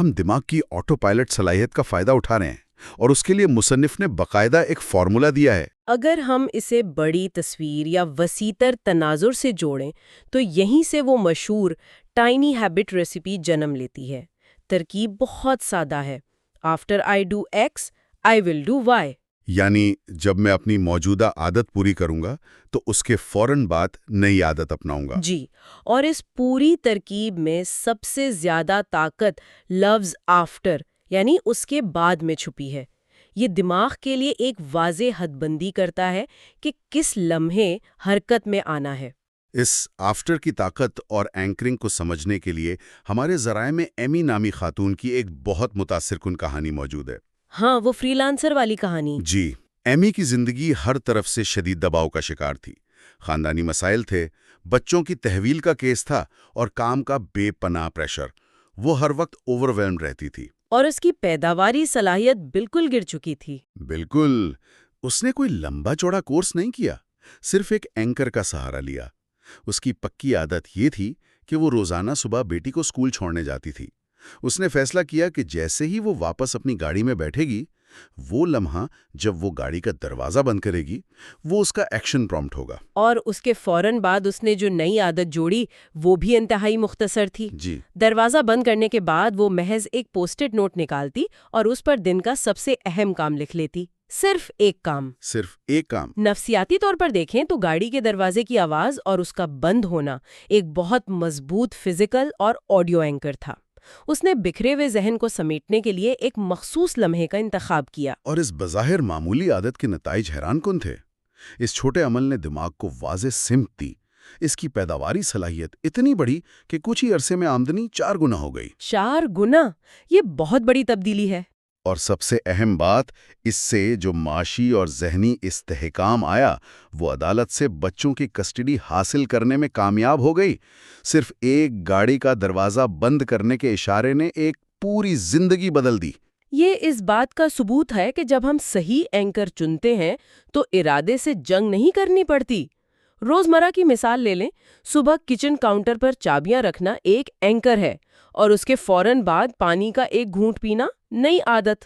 ہم دماغ کی آٹو پائلٹ صلاحیت کا فائدہ اٹھا رہے ہیں اور اس کے لیے مصنف نے باقاعدہ ایک فارمولا دیا ہے۔ اگر ہم اسے بڑی تصویر یا وسیع تناظر سے جوڑیں تو یہیں سے وہ مشہور ٹائنی ہیبٹ ریسیپی جنم لیتی ہے۔ ترکیب بہت سادہ ہے، after I do X I will do Y. یعنی جب میں اپنی موجودہ عادت پوری کروں گا تو اس کے فوراً بعد نئی عادت اپناؤں گا۔ جی، اور اس پوری ترکیب میں سب سے زیادہ طاقت لفظ آفٹر یعنی اس کے بعد میں چھپی ہے۔ یہ دماغ کے لیے ایک واضح حد بندی کرتا ہے کہ کس لمحے حرکت میں آنا ہے۔ اس آفٹر کی طاقت اور اینکرنگ کو سمجھنے کے لیے ہمارے ذرائع میں ایمی نامی خاتون کی ایک بہت متاثر کن کہانی موجود ہے۔ ہاں، وہ فری لانسر والی کہانی۔ جی، ایمی کی زندگی ہر طرف سے شدید دباؤ کا شکار تھی۔ خاندانی مسائل تھے، بچوں کی تحویل کا کیس تھا اور کام کا بے پناہ پریشر۔ وہ ہر وقت اوور ویلمڈ رہتی تھی اور اس کی پیداواری صلاحیت بالکل گر چکی تھی۔ بالکل، اس نے کوئی لمبا چوڑا کورس نہیں کیا، صرف ایک اینکر کا سہارا لیا۔ اس کی پکی عادت یہ تھی کہ وہ روزانہ صبح بیٹی کو اسکول چھوڑنے جاتی تھی۔ اس نے فیصلہ کیا کہ جیسے ہی وہ واپس اپنی گاڑی میں بیٹھے گی، وہ لمحہ جب وہ گاڑی کا دروازہ بند کرے گی، وہ اس کا ایکشن پرومپٹ ہوگا۔ اور اس کے فوراً بعد اس نے جو نئی عادت جوڑی وہ بھی انتہائی مختصر تھی۔ جی، دروازہ بند کرنے کے بعد وہ محض ایک پوسٹ اٹ نوٹ نکالتی اور اس پر دن کا سب سے اہم کام لکھ لیتی۔ صرف ایک کام۔ صرف ایک کام۔ نفسیاتی طور پر دیکھیں تو گاڑی کے دروازے کی آواز اور اس کا بند ہونا ایک بہت مضبوط فزیکل اور آڈیو اینکر تھا۔ اس نے بکھرے ہوئے ذہن کو سمیٹنے کے لیے ایک مخصوص لمحے کا انتخاب کیا۔ اور اس بظاہر معمولی عادت کے نتائج حیران کن تھے۔ اس چھوٹے عمل نے دماغ کو واضح سمت دی۔ اس کی پیداواری صلاحیت اتنی بڑی کہ کچھ ہی عرصے میں آمدنی 4 گنا ہو گئی۔ 4 گنا! یہ بہت بڑی تبدیلی ہے۔ اور سب سے اہم بات، اس سے جو معاشی اور ذہنی استحکام آیا، وہ عدالت سے بچوں کی کسٹڈی حاصل کرنے میں کامیاب ہو گئی۔ صرف ایک گاڑی کا دروازہ بند کرنے کے اشارے نے ایک پوری زندگی بدل دی۔ یہ اس بات کا ثبوت ہے کہ جب ہم صحیح اینکر چنتے ہیں تو ارادے سے جنگ نہیں کرنی پڑتی۔ روزمرہ کی مثال لے لیں، صبح کچن کاؤنٹر پر چابیاں رکھنا ایک اینکر ہے اور اس کے فوراً بعد پانی کا ایک گھونٹ پینا نئی عادت۔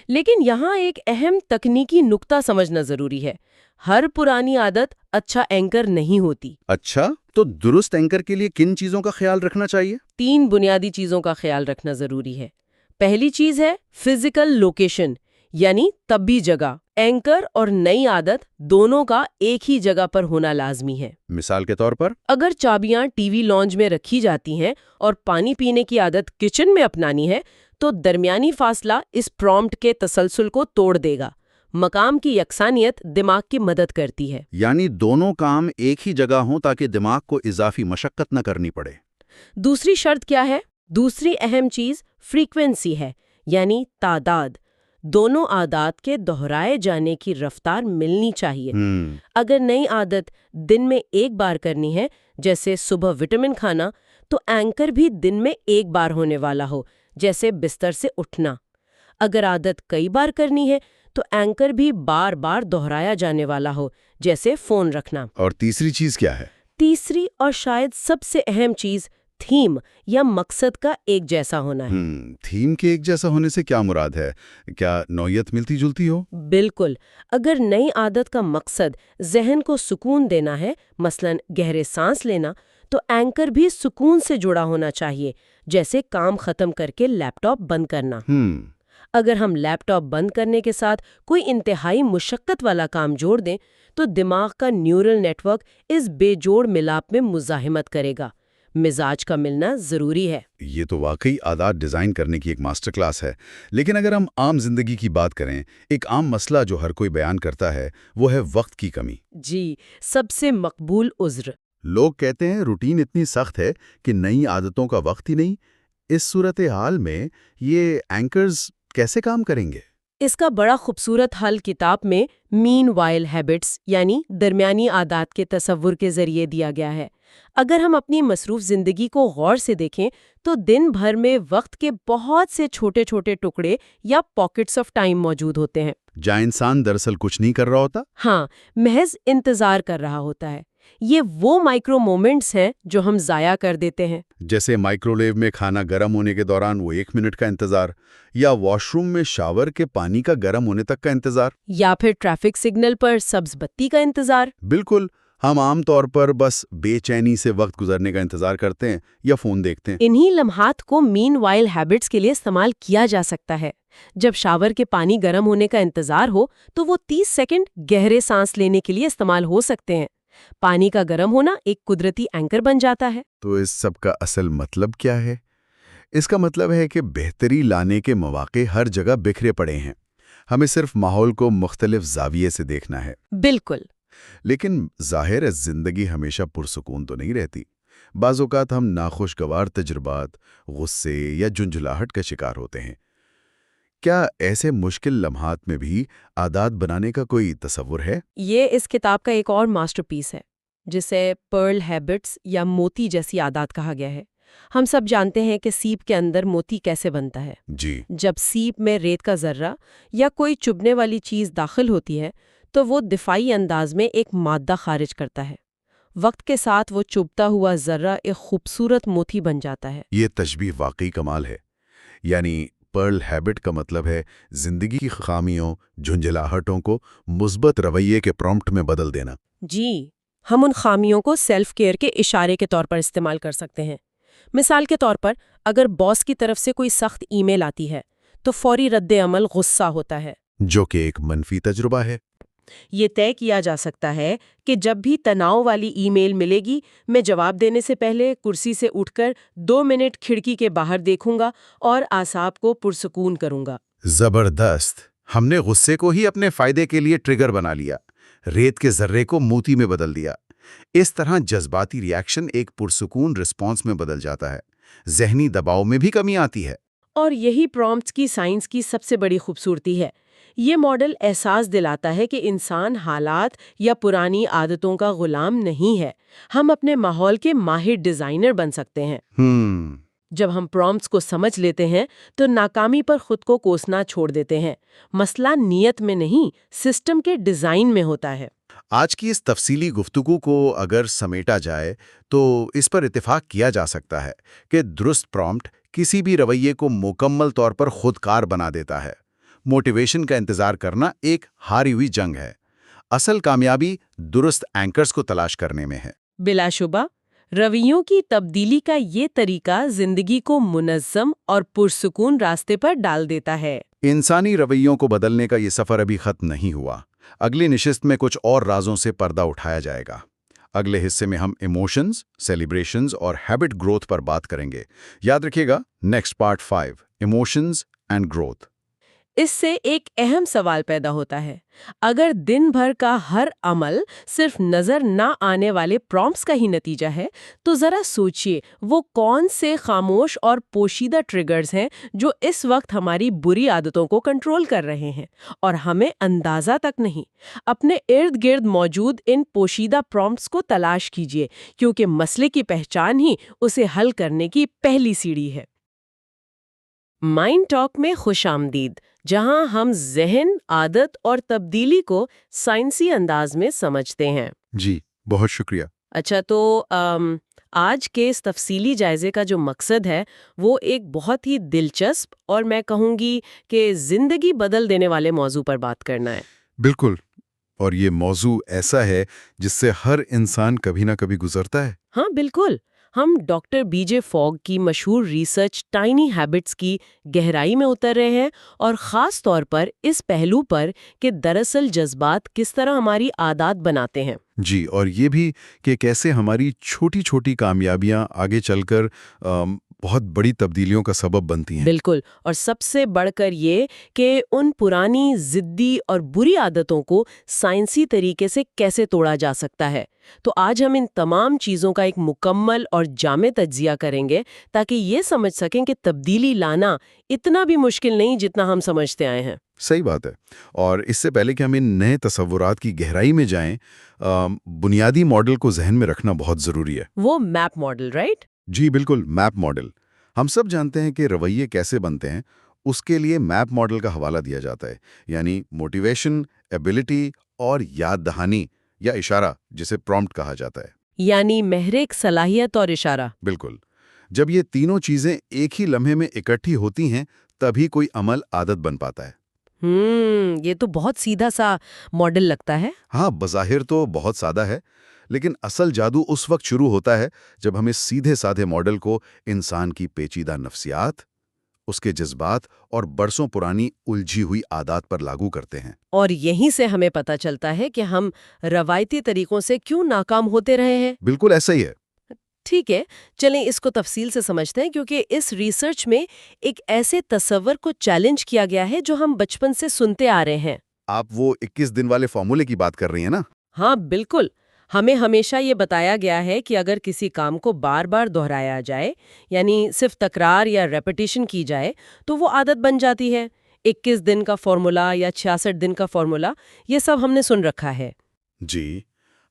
لیکن یہاں ایک اہم تکنیکی نکتہ سمجھنا ضروری ہے۔ ہر پرانی عادت اچھا اینکر نہیں ہوتی۔ اچھا، تو درست اینکر کے لیے کن چیزوں کا خیال رکھنا چاہیے؟ 3 بنیادی چیزوں کا خیال رکھنا ضروری ہے۔ پہلی چیز ہے فزیکل لوکیشن، یعنی طبی جگہ۔ اینکر اور نئی عادت دونوں کا ایک ہی جگہ پر ہونا لازمی ہے۔ مثال کے طور پر، اگر چابیاں ٹی وی لانج میں رکھی جاتی ہیں اور پانی پینے کی عادت کچن میں اپنانی ہے تو درمیانی فاصلہ اس پرومپٹ کے تسلسل کو توڑ دے گا۔ مقام کی یکسانیت دماغ کی مدد کرتی ہے۔ یعنی دونوں کام ایک ہی جگہ ہوں تاکہ دماغ کو اضافی مشقت نہ کرنی پڑے۔ دوسری شرط کیا ہے؟ دوسری اہم چیز فریکوینسی ہے، یعنی تعداد۔ دونوں عادات کے دہرائے جانے کی رفتار ملنی چاہیے۔ اگر نئی عادت دن میں ایک بار کرنی ہے، جیسے صبح وٹامن کھانا، تو اینکر بھی دن میں ایک بار ہونے والا ہو، جیسے بستر سے اٹھنا۔ اگر عادت کئی بار کرنی ہے تو اینکر بھی بار بار دہرایا جانے والا ہو، جیسے فون رکھنا۔ اور تیسری چیز کیا ہے؟ تیسری اور شاید سب سے اہم چیز تھیم یا مقصد کا ایک جیسا ہونا ہے۔ تھیم کے ایک جیسا ہونے سے کیا مراد ہے؟ کیا نوعیت ملتی جلتی ہو؟ بالکل۔ اگر نئی عادت کا مقصد ذہن کو سکون دینا ہے، مثلا گہرے سانس لینا، تو اینکر بھی سکون سے جڑا ہونا چاہیے، جیسے کام ختم کر کے لیپ ٹاپ بند کرنا۔ اگر ہم لیپ ٹاپ بند کرنے کے ساتھ کوئی انتہائی مشقت والا کام جوڑ دیں تو دماغ کا نیورل نیٹ ورک اس بے جوڑ ملاپ میں مزاحمت کرے گا۔ مزاج کا ملنا ضروری ہے۔ یہ تو واقعی عادات ڈیزائن کرنے کی ایک ماسٹر کلاس ہے۔ لیکن اگر ہم عام زندگی کی بات کریں، ایک عام مسئلہ جو ہر کوئی بیان کرتا ہے وہ ہے وقت کی کمی۔ جی، سب سے مقبول عذر۔ لوگ کہتے ہیں روٹین اتنی سخت ہے کہ نئی عادتوں کا وقت ہی نہیں۔ اس صورتحال میں یہ اینکرز کیسے کام کریں گے؟ اس کا بڑا خوبصورت حل کتاب میں مین وائل ہیبٹس یعنی درمیانی عادات کے تصور کے ذریعے دیا گیا ہے۔ اگر ہم اپنی مصروف زندگی کو غور سے دیکھیں تو دن بھر میں وقت کے بہت سے چھوٹے چھوٹے ٹکڑے یا پاکٹس آف ٹائم موجود ہوتے ہیں۔ جہاں انسان دراصل کچھ نہیں کر رہا ہوتا؟ ہاں، محض انتظار کر رہا ہوتا ہے۔ یہ وہ مائکرو مومنٹس ہیں جو ہم ضائع کر دیتے ہیں، جیسے مائکروویو میں کھانا گرم ہونے کے دوران وہ 1 منٹ کا انتظار، یا واش روم میں شاور کے پانی کا گرم ہونے تک کا انتظار، یا پھر ٹریفک سگنل پر سبز بتی کا انتظار۔ بالکل، ہم عام طور پر بس بے چینی سے وقت گزرنے کا انتظار کرتے ہیں یا فون دیکھتے ہیں۔ انہی لمحات کو مین وائل ہیبٹس کے لیے استعمال کیا جا سکتا ہے۔ جب شاور کے پانی گرم ہونے کا انتظار ہو تو وہ 30 سیکنڈ گہرے سانس لینے کے لیے استعمال ہو سکتے ہیں۔ پانی کا گرم ہونا ایک قدرتی اینکر بن جاتا ہے۔ تو اس سب کا اصل مطلب کیا ہے؟ اس کا مطلب ہے کہ بہتری لانے کے مواقع ہر جگہ بکھرے پڑے ہیں، ہمیں صرف ماحول کو مختلف زاویے سے دیکھنا ہے۔ بالکل۔ لیکن ظاہر ہے زندگی ہمیشہ پرسکون تو نہیں رہتی۔ بعض اوقات ہم ناخوشگوار تجربات، غصے یا جھنجھلاہٹ کا شکار ہوتے ہیں۔ کیا ایسے مشکل لمحات میں بھی عادات بنانے کا کوئی تصور ہے؟ یہ اس کتاب کا ایک اور ماسٹر پیس ہے جسے پرل ہیبٹس یا موتی جیسی عادات کہا گیا ہے۔ ہم سب جانتے ہیں کہ سیپ کے اندر موتی کیسے بنتا ہے۔ جی۔ جب سیپ میں ریت کا ذرہ یا کوئی چبھنے والی چیز داخل ہوتی ہے تو وہ دفاعی انداز میں ایک مادہ خارج کرتا ہے۔ وقت کے ساتھ وہ چبھتا ہوا ذرہ ایک خوبصورت موتی بن جاتا ہے۔ یہ تشبیہ واقعی کمال ہے۔ یعنی پرل ہیبٹ کا مطلب ہے زندگی کی خامیوں، جھنجھلاہٹوں کو مثبت رویے کے پرومپٹ میں بدل دینا۔ جی، ہم ان خامیوں کو سیلف کیئر کے اشارے کے طور پر استعمال کر سکتے ہیں۔ مثال کے طور پر اگر باس کی طرف سے کوئی سخت ای میل آتی ہے تو فوری رد عمل غصہ ہوتا ہے، جو کہ ایک منفی تجربہ ہے۔ یہ طے کیا جا سکتا ہے کہ جب بھی تناؤ والی ای میل ملے گی میں جواب دینے سے پہلے کرسی سے اٹھ کر 2 منٹ کھڑکی کے باہر دیکھوں گا اور اعصاب کو پرسکون کروں گا۔ زبردست! ہم نے غصے کو ہی اپنے فائدے کے لیے ٹریگر بنا لیا، ریت کے ذرے کو موتی میں بدل دیا۔ اس طرح جذباتی ری ایکشن ایک پرسکون رسپانس میں بدل جاتا ہے، ذہنی دباؤ میں بھی کمی آتی ہے۔ اور یہی پرومپٹس کی سائنس کی سب سے بڑی خوبصورتی ہے۔ یہ ماڈل احساس دلاتا ہے کہ انسان حالات یا پرانی عادتوں کا غلام نہیں ہے، ہم اپنے ماحول کے ماہر ڈیزائنر بن سکتے ہیں۔ جب ہم پرومپٹس کو سمجھ لیتے ہیں تو ناکامی پر خود کو کوسنا چھوڑ دیتے ہیں۔ مسئلہ نیت میں نہیں، سسٹم کے ڈیزائن میں ہوتا ہے۔ آج کی اس تفصیلی گفتگو کو اگر سمیٹا جائے تو اس پر اتفاق کیا جا سکتا ہے کہ درست پرومپٹ کسی بھی رویے کو مکمل طور پر خودکار بنا دیتا ہے۔ موٹیویشن کا انتظار کرنا ایک ہاری ہوئی جنگ ہے۔ اصل کامیابی درست اینکرز کو تلاش کرنے میں ہے۔ بلا شبہ، رویوں کی تبدیلی کا یہ طریقہ زندگی کو منظم اور پرسکون راستے پر ڈال دیتا ہے۔ انسانی رویوں کو بدلنے کا یہ سفر ابھی ختم نہیں ہوا۔ اگلی نشست میں کچھ اور رازوں سے پردہ اٹھایا جائے گا۔ اگلے حصے میں ہم ایموشنز، سیلیبریشنز اور ہیبٹ گروتھ پر بات کریں گے۔ یاد رکھیے گا، next part 5، emotions and growth. اس سے ایک اہم سوال پیدا ہوتا ہے، اگر دن بھر کا ہر عمل صرف نظر نہ آنے والے پرومپٹس کا ہی نتیجہ ہے تو ذرا سوچئے وہ کون سے خاموش اور پوشیدہ ٹریگرز ہیں جو اس وقت ہماری بری عادتوں کو کنٹرول کر رہے ہیں اور ہمیں اندازہ تک نہیں۔ اپنے ارد گرد موجود ان پوشیدہ پرومپٹس کو تلاش کیجئے، کیونکہ مسئلے کی پہچان ہی اسے حل کرنے کی پہلی سیڑھی ہے۔ مائنڈ ٹاک میں خوش آمدید، جہاں ہم ذہن، عادت اور تبدیلی کو سائنسی انداز میں سمجھتے ہیں۔ جی، بہت شکریہ۔ اچھا، تو آج کے اس تفصیلی جائزے کا جو مقصد ہے وہ ایک بہت ہی دلچسپ اور میں کہوں گی کہ زندگی بدل دینے والے موضوع پر بات کرنا ہے۔ بالکل، اور یہ موضوع ایسا ہے جس سے ہر انسان کبھی نہ کبھی گزرتا ہے۔ ہاں بالکل، ہم ڈاکٹر بی جے فوگ کی مشہور ریسرچ ٹائنی ہیبٹس کی گہرائی میں اتر رہے ہیں، اور خاص طور پر اس پہلو پر کہ دراصل جذبات کس طرح ہماری عادات بناتے ہیں۔ جی، اور یہ بھی کہ کیسے ہماری چھوٹی چھوٹی کامیابیاں آگے چل کر بہت بڑی تبدیلیوں کا سبب بنتی ہیں۔ بالکل، اور سب سے بڑھ کر یہ کہ ان پرانی ضدی اور بری عادتوں کو سائنسی طریقے سے کیسے توڑا جا سکتا ہے۔ تو آج ہم ان تمام چیزوں کا ایک مکمل اور جامع تجزیہ کریں گے تاکہ یہ سمجھ سکیں کہ تبدیلی لانا اتنا بھی مشکل نہیں جتنا ہم سمجھتے آئے ہیں۔ صحیح بات ہے، اور اس سے پہلے کہ ہم ان نئے تصورات کی گہرائی میں جائیں، بنیادی ماڈل کو ذہن میں رکھنا بہت ضروری ہے۔ وہ میپ ماڈل، رائٹ؟ جی بالکل، میپ ماڈل۔ ہم سب جانتے ہیں کہ رویے کیسے بنتے ہیں، اس کے لیے میپ ماڈل کا حوالہ دیا جاتا ہے، یعنی موٹیویشن، ایبیلٹی اور یاد دہانی یا اشارہ، جسے پرومپٹ کہا جاتا ہے۔ یعنی محرک، صلاحیت اور اشارہ۔ بالکل، جب یہ تینوں چیزیں ایک ہی لمحے میں اکٹھی ہوتی ہیں تبھی کوئی عمل عادت بن پاتا ہے۔ یہ تو بہت سیدھا سا ماڈل لگتا ہے۔ ہاں، بظاہر تو بہت سادہ ہے، لیکن اصل جادو اس وقت شروع ہوتا ہے جب ہم اس سیدھے سادھے ماڈل کو انسان کی پیچیدہ نفسیات، اس کے جذبات اور برسوں پرانی الجھی ہوئی عادات پر لاگو کرتے ہیں۔ اور یہیں سے ہمیں پتہ چلتا ہے کہ ہم روایتی طریقوں سے کیوں ناکام ہوتے رہے ہیں۔ بالکل ایسا ہی ہے۔ ٹھیک ہے، چلیں اس کو تفصیل سے سمجھتے ہیں، کیونکہ اس ریسرچ میں ایک ایسے تصور کو چیلنج کیا گیا ہے جو ہم بچپن سے سنتے آ رہے ہیں۔ آپ وہ 21 دن والے فارمولے کی بات کر رہی ہیں نا؟ ہاں بالکل، ہمیں ہمیشہ یہ بتایا گیا ہے کہ اگر کسی کام کو بار بار دہرایا جائے، یعنی صرف تکرار یا ریپیٹیشن کی جائے، تو وہ عادت بن جاتی ہے۔ 21 دن کا فارمولا یا 66 دن کا فارمولا، یہ سب ہم نے سن رکھا ہے۔ جی،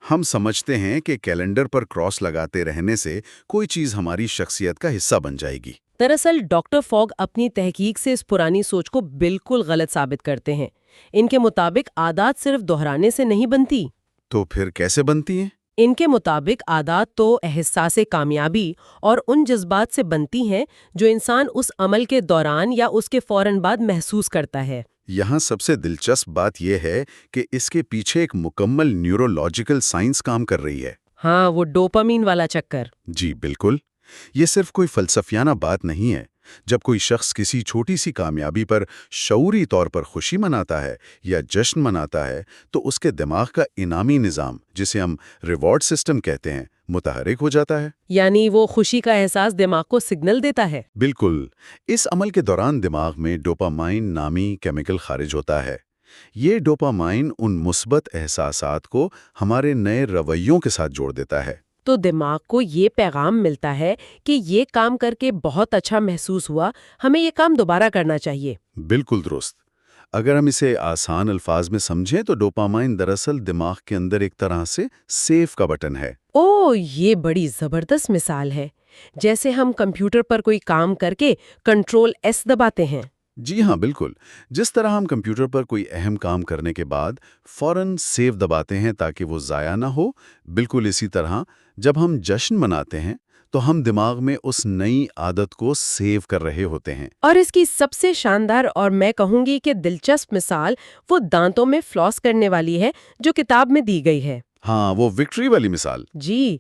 ہم سمجھتے ہیں کہ کیلنڈر پر کراس لگاتے رہنے سے کوئی چیز ہماری شخصیت کا حصہ بن جائے گی۔ دراصل ڈاکٹر فوگ اپنی تحقیق سے اس پرانی سوچ کو بالکل غلط ثابت کرتے ہیں۔ ان کے مطابق عادات صرف دہرانے سے نہیں بنتی۔ تو پھر کیسے بنتی ہیں؟ ان کے مطابق عادات تو احساس کامیابی اور ان جذبات سے بنتی ہیں جو انسان اس عمل کے دوران یا اس کے فوراً بعد محسوس کرتا ہے۔ یہاں سب سے دلچسپ بات یہ ہے کہ اس کے پیچھے ایک مکمل نیورولوجیکل سائنس کام کر رہی ہے۔ ہاں، وہ ڈوپامین والا چکر۔ جی بالکل، یہ صرف کوئی فلسفیانہ بات نہیں ہے۔ جب کوئی شخص کسی چھوٹی سی کامیابی پر شعوری طور پر خوشی مناتا ہے یا جشن مناتا ہے تو اس کے دماغ کا انعامی نظام، جسے ہم ریوارڈ سسٹم کہتے ہیں، متحرک ہو جاتا ہے۔ یعنی وہ خوشی کا احساس دماغ کو سگنل دیتا ہے۔ بالکل، اس عمل کے دوران دماغ میں ڈوپامائن نامی کیمیکل خارج ہوتا ہے۔ یہ ڈوپامائن ان مثبت احساسات کو ہمارے نئے رویوں کے ساتھ جوڑ دیتا ہے۔ تو دماغ کو یہ پیغام ملتا ہے کہ یہ کام کر کے بہت اچھا محسوس ہوا، ہمیں یہ کام دوبارہ کرنا چاہیے۔ بالکل درست۔ اگر ہم اسے آسان الفاظ میں سمجھیں تو ڈوپامائن دراصل دماغ کے اندر ایک طرح سے سیو کا بٹن ہے۔ یہ بڑی زبردست مثال ہے، جیسے ہم کمپیوٹر پر کوئی کام کر کے کنٹرول ایس دباتے ہیں۔ جی ہاں بالکل، جس طرح ہم کمپیوٹر پر کوئی اہم کام کرنے کے بعد فوراً سیو دباتے ہیں تاکہ وہ ضائع نہ ہو، بالکل اسی طرح جب ہم جشن مناتے ہیں تو ہم دماغ میں اس نئی عادت کو سیو کر رہے ہوتے ہیں۔ اور اس کی سب سے شاندار اور میں کہوں گی کہ دلچسپ مثال وہ دانتوں میں فلاس کرنے والی ہے جو کتاب میں دی گئی ہے۔ ہاں، وہ وکٹری والی مثال۔ جی،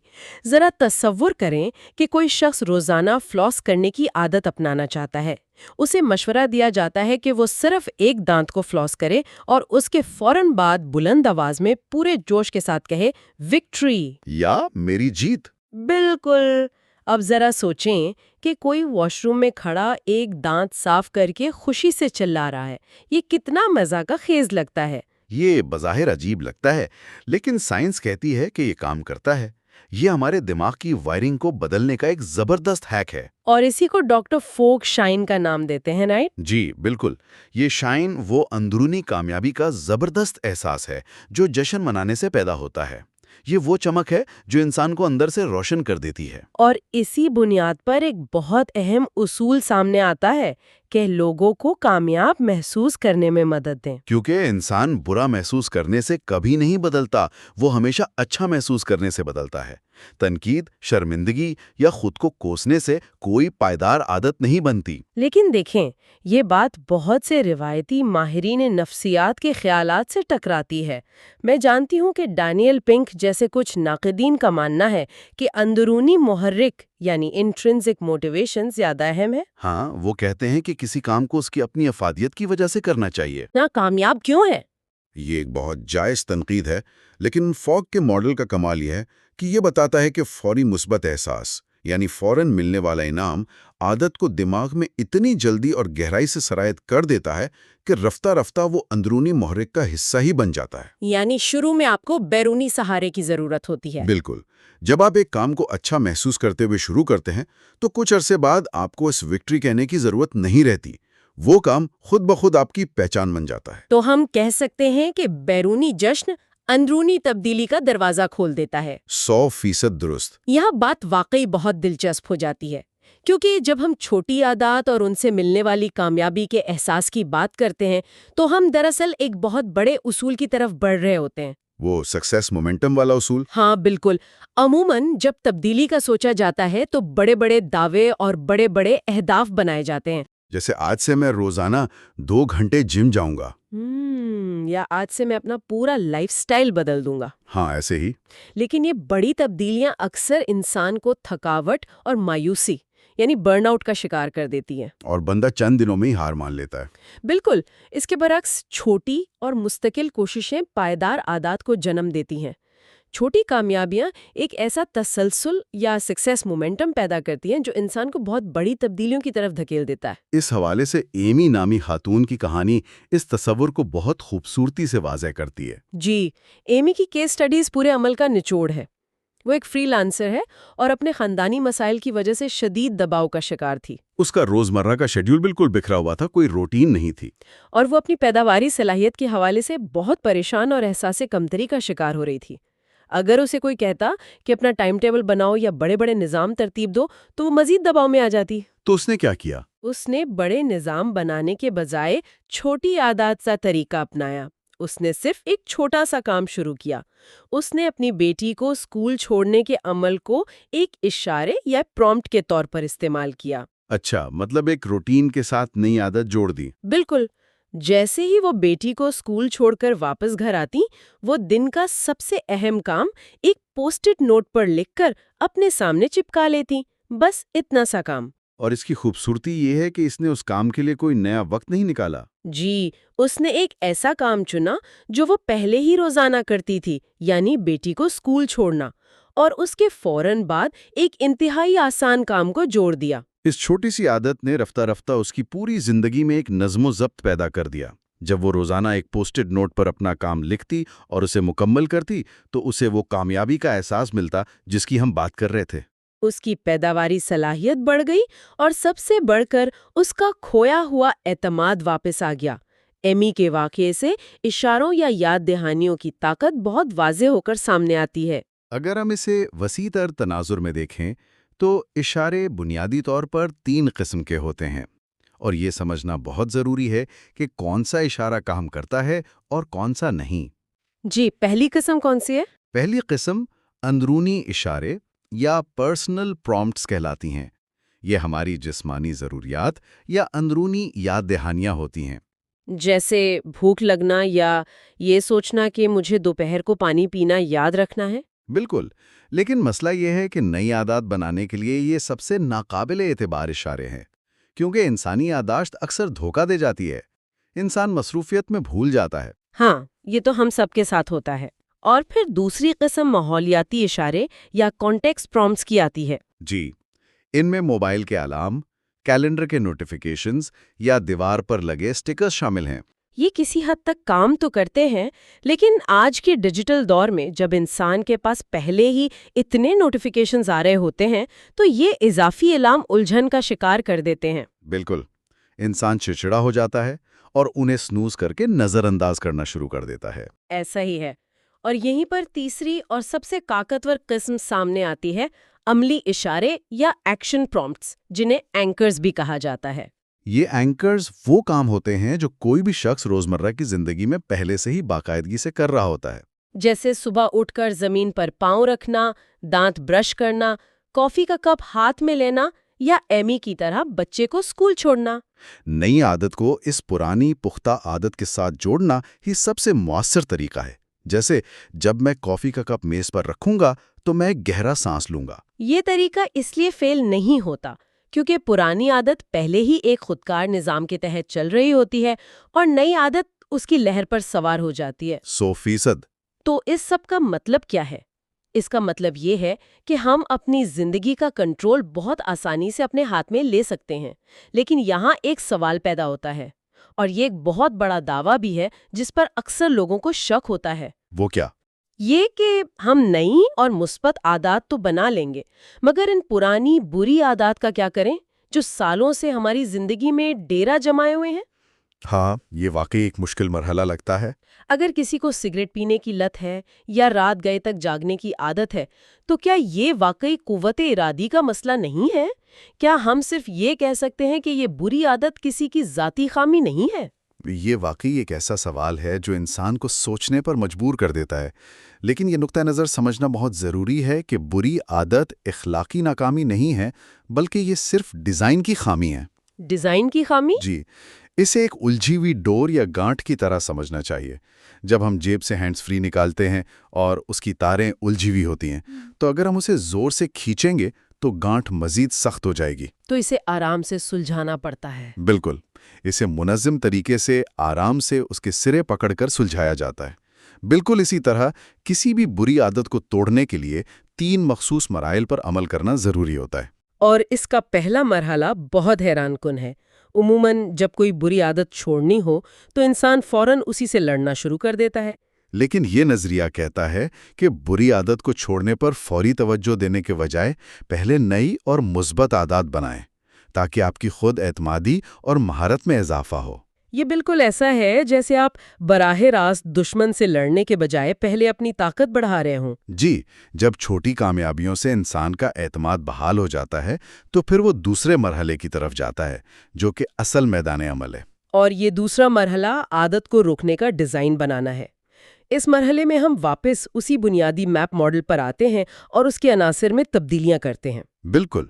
ذرا تصور کریں کہ کوئی شخص روزانہ فلاس کرنے کی عادت اپنانا چاہتا ہے۔ اسے مشورہ دیا جاتا ہے کہ وہ صرف ایک دانت کو فلاس کرے اور اس کے فوراً بعد بلند آواز میں پورے جوش کے ساتھ کہے وکٹری یا میری جیت۔ بالکل۔ اب ذرا سوچیں کہ کوئی واش روم میں کھڑا ایک دانت صاف کر کے خوشی سے چلا رہا ہے، یہ کتنا مزہ کا خیز لگتا ہے۔ یہ بظاہر عجیب لگتا ہے، لیکن سائنس کہتی ہے کہ یہ کام کرتا ہے۔ یہ ہمارے دماغ کی وائرنگ کو بدلنے کا ایک زبردست ہیک ہے۔ اور اسی کو ڈاکٹر فوگ شائن کا نام دیتے ہیں، رائٹ؟ جی بالکل، یہ شائن وہ اندرونی کامیابی کا زبردست احساس ہے جو جشن منانے سے پیدا ہوتا ہے۔ یہ وہ چمک ہے جو انسان کو اندر سے روشن کر دیتی ہے۔ اور اسی بنیاد پر ایک بہت اہم اصول سامنے آتا ہے کہ لوگوں کو کامیاب محسوس کرنے میں مدد دیں۔ کیونکہ انسان برا محسوس کرنے سے کبھی نہیں بدلتا، وہ ہمیشہ اچھا محسوس کرنے سے بدلتا ہے۔ تنقید، شرمندگی یا خود کو کوسنے سے کوئی پائیدار عادت نہیں بنتی۔ لیکن دیکھیں، یہ بات بہت سے روایتی ماہرین نفسیات کے خیالات سے ٹکراتی ہے۔ میں جانتی ہوں کہ ڈینیل پنک جیسے کچھ ناقدین کا ماننا ہے کہ اندرونی محرک یعنی انٹرنسک موٹیویشن زیادہ اہم ہے؟ ہاں، وہ کہتے ہیں کہ کسی کام کو اس کی اپنی افادیت کی وجہ سے کرنا چاہیے۔ نہ کامیاب کیوں ہے؟ یہ ایک بہت جائز تنقید ہے، لیکن فوگ کے ماڈل کا کمال یہ ہے کہ یہ بتاتا ہے کہ فوری مثبت احساس یعنی فوراً ملنے والا انعام عادت کو دماغ میں اتنی جلدی اور گہرائی سے سرایت کر دیتا ہے کہ رفتہ رفتہ وہ اندرونی محرک کا حصہ ہی بن جاتا ہے۔ یعنی شروع میں آپ کو بیرونی سہارے کی ضرورت ہوتی ہے۔ بالکل۔ جب آپ ایک کام کو اچھا محسوس کرتے ہوئے شروع کرتے ہیں تو کچھ عرصے بعد آپ کو اس وکٹری کہنے کی ضرورت نہیں رہتی، وہ کام خود بخود آپ کی پہچان بن جاتا ہے۔ تو ہم کہہ سکتے ہیں کہ بیرونی جشن اندرونی تبدیلی کا دروازہ کھول دیتا ہے۔ 100% درست۔ یہاں بات واقعی بہت دلچسپ ہو جاتی ہے، کیونکہ جب ہم چھوٹی عادات اور ان سے ملنے والی کامیابی کے احساس کی بات کرتے ہیں تو ہم دراصل ایک بہت بڑے اصول کی طرف بڑھ رہے ہوتے ہیں۔ وہ سکسیس مومنٹم والا اصول؟ ہاں بالکل۔ عموماً جب تبدیلی کا سوچا جاتا ہے تو بڑے بڑے دعوے اور بڑے بڑے اہداف بنائے جاتے ہیں۔ جیسے آج سے میں روزانہ 2 گھنٹے جم جاؤں گا، یا آج سے میں اپنا پورا لائف سٹائل بدل دوں گا۔ ہاں ایسے ہی۔ لیکن یہ بڑی تبدیلیاں اکثر انسان کو تھکاوٹ اور مایوسی یعنی برن آؤٹ کا شکار کر دیتی ہیں، اور بندہ چند دنوں میں ہی ہار مان لیتا ہے۔ بالکل۔ اس کے برعکس چھوٹی اور مستقل کوششیں پائیدار عادات کو جنم دیتی ہیں۔ چھوٹی کامیابیاں ایک ایسا تسلسل یا سکسیس مومنٹم پیدا کرتی ہیں جو انسان کو بہت بڑی تبدیلیوں کی طرف دھکیل دیتا ہے۔ اس حوالے سے ایمی نامی خاتون کی کہانی اس تصور کو بہت خوبصورتی سے واضح کرتی ہے۔ جی، ایمی کی کیس سٹڈیز پورے عمل کا نچوڑ ہے۔ وہ ایک فری لانسر ہے اور اپنے خاندانی مسائل کی وجہ سے شدید دباؤ کا شکار تھی۔ اس کا روزمرہ کا شیڈیول بالکل بکھرا ہوا تھا، کوئی روٹین نہیں تھی۔ اور وہ اپنی پیداواری صلاحیت کے حوالے سے بہت پریشان اور احساس کمتری کا شکار ہو رہی تھی۔ اگر اسے کوئی کہتا کہ اپنا ٹائم ٹیبل بناؤ یا بڑے بڑے نظام ترتیب دو تو وہ مزید دباؤ میں آ جاتی۔ تو اس نے کیا کیا؟ اس نے بڑے نظام بنانے کے بجائے چھوٹی عادات کا طریقہ اپنایا۔ اس نے صرف ایک چھوٹا سا کام شروع کیا۔ اس نے اپنی بیٹی کو اسکول چھوڑنے کے عمل کو ایک اشارے یا پرومپٹ کے طور پر استعمال کیا۔ اچھا، مطلب ایک روٹین کے ساتھ نئی عادت جوڑ دی۔ بالکل۔ جیسے ہی وہ بیٹی کو اسکول چھوڑ کر واپس گھر آتی، وہ دن کا سب سے اہم کام ایک پوسٹ اٹ نوٹ پر لکھ کر اپنے سامنے چپکا لیتی۔ بس اتنا سا کام۔ اور اس کی خوبصورتی یہ ہے کہ اس نے اس کام کے لیے کوئی نیا وقت نہیں نکالا۔ جی، اس نے ایک ایسا کام چنا جو وہ پہلے ہی روزانہ کرتی تھی، یعنی بیٹی کو اسکول چھوڑنا، اور اس کے فوراً بعد ایک انتہائی آسان کام کو جوڑ دیا۔ اس چھوٹی سی عادت نے رفتہ رفتہ اس کی پوری زندگی میں ایک نظم و ضبط پیدا کر دیا۔ جب وہ روزانہ ایک پوسٹڈ نوٹ پر اپنا کام لکھتی اور اسے مکمل کرتی تو اسے وہ کامیابی کا احساس ملتا جس کی ہم بات کر رہے تھے۔ اس کی پیداواری صلاحیت بڑھ گئی اور سب سے بڑھ کر اس کا کھویا ہوا اعتماد واپس آ گیا۔ ایمی کے واقعے سے اشاروں یا یاد دہانیوں کی طاقت بہت واضح ہو کر سامنے آتی ہے۔ اگر ہم اسے وسیع تر تناظر میں دیکھیں تو اشارے بنیادی طور پر 3 قسم کے ہوتے ہیں، اور یہ سمجھنا بہت ضروری ہے کہ کون سا اشارہ کام کرتا ہے اور کون سا نہیں۔ جی، پہلی قسم کون سی ہے؟ پہلی قسم اندرونی اشارے یا پرسنل پرومپٹس کہلاتی ہیں۔ یہ ہماری جسمانی ضروریات یا اندرونی یاد دہانیاں ہوتی ہیں۔ جیسے بھوک لگنا یا یہ سوچنا کہ مجھے دوپہر کو پانی پینا یاد رکھنا ہے۔ بالکل، لیکن مسئلہ یہ ہے کہ نئی عادات بنانے کے لیے یہ سب سے ناقابل اعتبار اشارے ہیں، کیونکہ انسانی یادداشت اکثر دھوکہ دے جاتی ہے۔ انسان مصروفیت میں بھول جاتا ہے۔ ہاں، یہ تو ہم سب کے ساتھ ہوتا ہے۔ اور پھر دوسری قسم ماحولیاتی اشارے یا کانٹیکسٹ پرومپٹس کی آتی ہے۔ جی، ان میں موبائل کے الارم، کیلنڈر کے نوٹیفیکیشنز یا دیوار پر لگے سٹیکرز شامل ہیں۔ یہ کسی حد تک کام تو کرتے ہیں، لیکن آج کے ڈیجیٹل دور میں جب انسان کے پاس پہلے ہی اتنے نوٹیفیکیشنز آ رہے ہوتے ہیں تو یہ اضافی الارم الجھن کا شکار کر دیتے ہیں۔ بالکل، انسان چڑچڑا ہو جاتا ہے اور انہیں سنوز کر کے نظر انداز کرنا شروع کر دیتا ہے۔ ایسا ہی ہے۔ اور یہیں پر تیسری اور سب سے طاقتور قسم سامنے آتی ہے، عملی اشارے یا ایکشن پرومپٹس، جنہیں اینکرز بھی کہا جاتا ہے۔ یہ اینکرز وہ کام ہوتے ہیں جو کوئی بھی شخص روزمرہ کی زندگی میں پہلے سے ہی باقاعدگی سے کر رہا ہوتا ہے۔ جیسے صبح اٹھ کر زمین پر پاؤں رکھنا، دانت برش کرنا، کافی کا کپ ہاتھ میں لینا، یا ایمی کی طرح بچے کو اسکول چھوڑنا۔ نئی عادت کو اس پرانی پختہ عادت کے ساتھ جوڑنا ہی سب سے مؤثر طریقہ ہے۔ جیسے جب میں کافی کا کپ میز پر رکھوں گا تو میں گہرا سانس لوں گا۔ یہ طریقہ اس لیے فیل نہیں ہوتا کیونکہ پرانی عادت پہلے ہی ایک خودکار نظام کے تحت چل رہی ہوتی ہے اور نئی عادت اس کی لہر پر سوار ہو جاتی ہے۔ 100%۔ تو اس سب کا مطلب کیا ہے؟ اس کا مطلب یہ ہے کہ ہم اپنی زندگی کا کنٹرول بہت آسانی سے اپنے ہاتھ میں لے سکتے ہیں، لیکن یہاں ایک سوال پیدا ہوتا ہے، اور یہ ایک بہت بڑا دعویٰ بھی ہے جس پر اکثر لوگوں کو شک ہوتا ہے۔ وہ کیا؟ یہ کہ ہم نئی اور مثبت عادات تو بنا لیں گے، مگر ان پرانی بری عادات کا کیا کریں جو سالوں سے ہماری زندگی میں ڈیرا جمائے ہوئے ہیں؟ ہاں، یہ واقعی ایک مشکل مرحلہ لگتا ہے۔ اگر کسی کو سگریٹ پینے کی لت ہے یا رات گئے تک جاگنے کی عادت ہے تو کیا یہ واقعی قوت ارادی کا مسئلہ نہیں ہے؟ کیا ہم صرف یہ کہہ سکتے ہیں کہ یہ بری عادت کسی کی ذاتی خامی نہیں ہے؟ یہ واقعی ایک ایسا سوال ہے جو انسان کو سوچنے پر مجبور کر دیتا ہے، لیکن یہ نقطہ نظر سمجھنا بہت ضروری ہے کہ بری عادت اخلاقی ناکامی نہیں ہے، بلکہ یہ صرف ڈیزائن کی خامی ہے۔ ڈیزائن کی خامی؟ جی، اسے ایک الجھی ہوئی ڈور یا گانٹھ کی طرح سمجھنا چاہیے۔ جب ہم جیب سے ہینڈز فری نکالتے ہیں اور اس کی تاریں الجھی ہوئی ہوتی ہیں، تو اگر ہم اسے زور سے کھینچیں گے تو گانٹھ مزید سخت ہو جائے گی۔ تو اسے آرام سے سلجھانا پڑتا ہے۔ بالکل، اسے منظم طریقے سے آرام سے اس کے سرے پکڑ کر سلجھایا جاتا ہے۔ بالکل اسی طرح کسی بھی بری عادت کو توڑنے کے لیے 3 مخصوص مراحل پر عمل کرنا ضروری ہوتا ہے۔ اور اس کا پہلا مرحلہ بہت حیران کن ہے۔ عموماً جب کوئی بری عادت چھوڑنی ہو تو انسان فوراً اسی سے لڑنا شروع کر دیتا ہے۔ لیکن یہ نظریہ کہتا ہے کہ بری عادت کو چھوڑنے پر فوری توجہ دینے کے بجائے پہلے نئی اور مثبت عادات بنائیں تاکہ آپ کی خود اعتمادی اور مہارت میں اضافہ ہو۔ یہ بالکل ایسا ہے جیسے آپ براہ راست دشمن سے لڑنے کے بجائے پہلے اپنی طاقت بڑھا رہے ہوں۔ جی، جب چھوٹی کامیابیوں سے انسان کا اعتماد بحال ہو جاتا ہے تو پھر وہ دوسرے مرحلے کی طرف جاتا ہے جو کہ اصل میدان عمل ہے۔ اور یہ دوسرا مرحلہ عادت کو روکنے کا ڈیزائن بنانا ہے۔ اس مرحلے میں ہم واپس اسی بنیادی میپ ماڈل پر آتے ہیں اور اس کے عناصر میں تبدیلیاں کرتے ہیں۔ بالکل،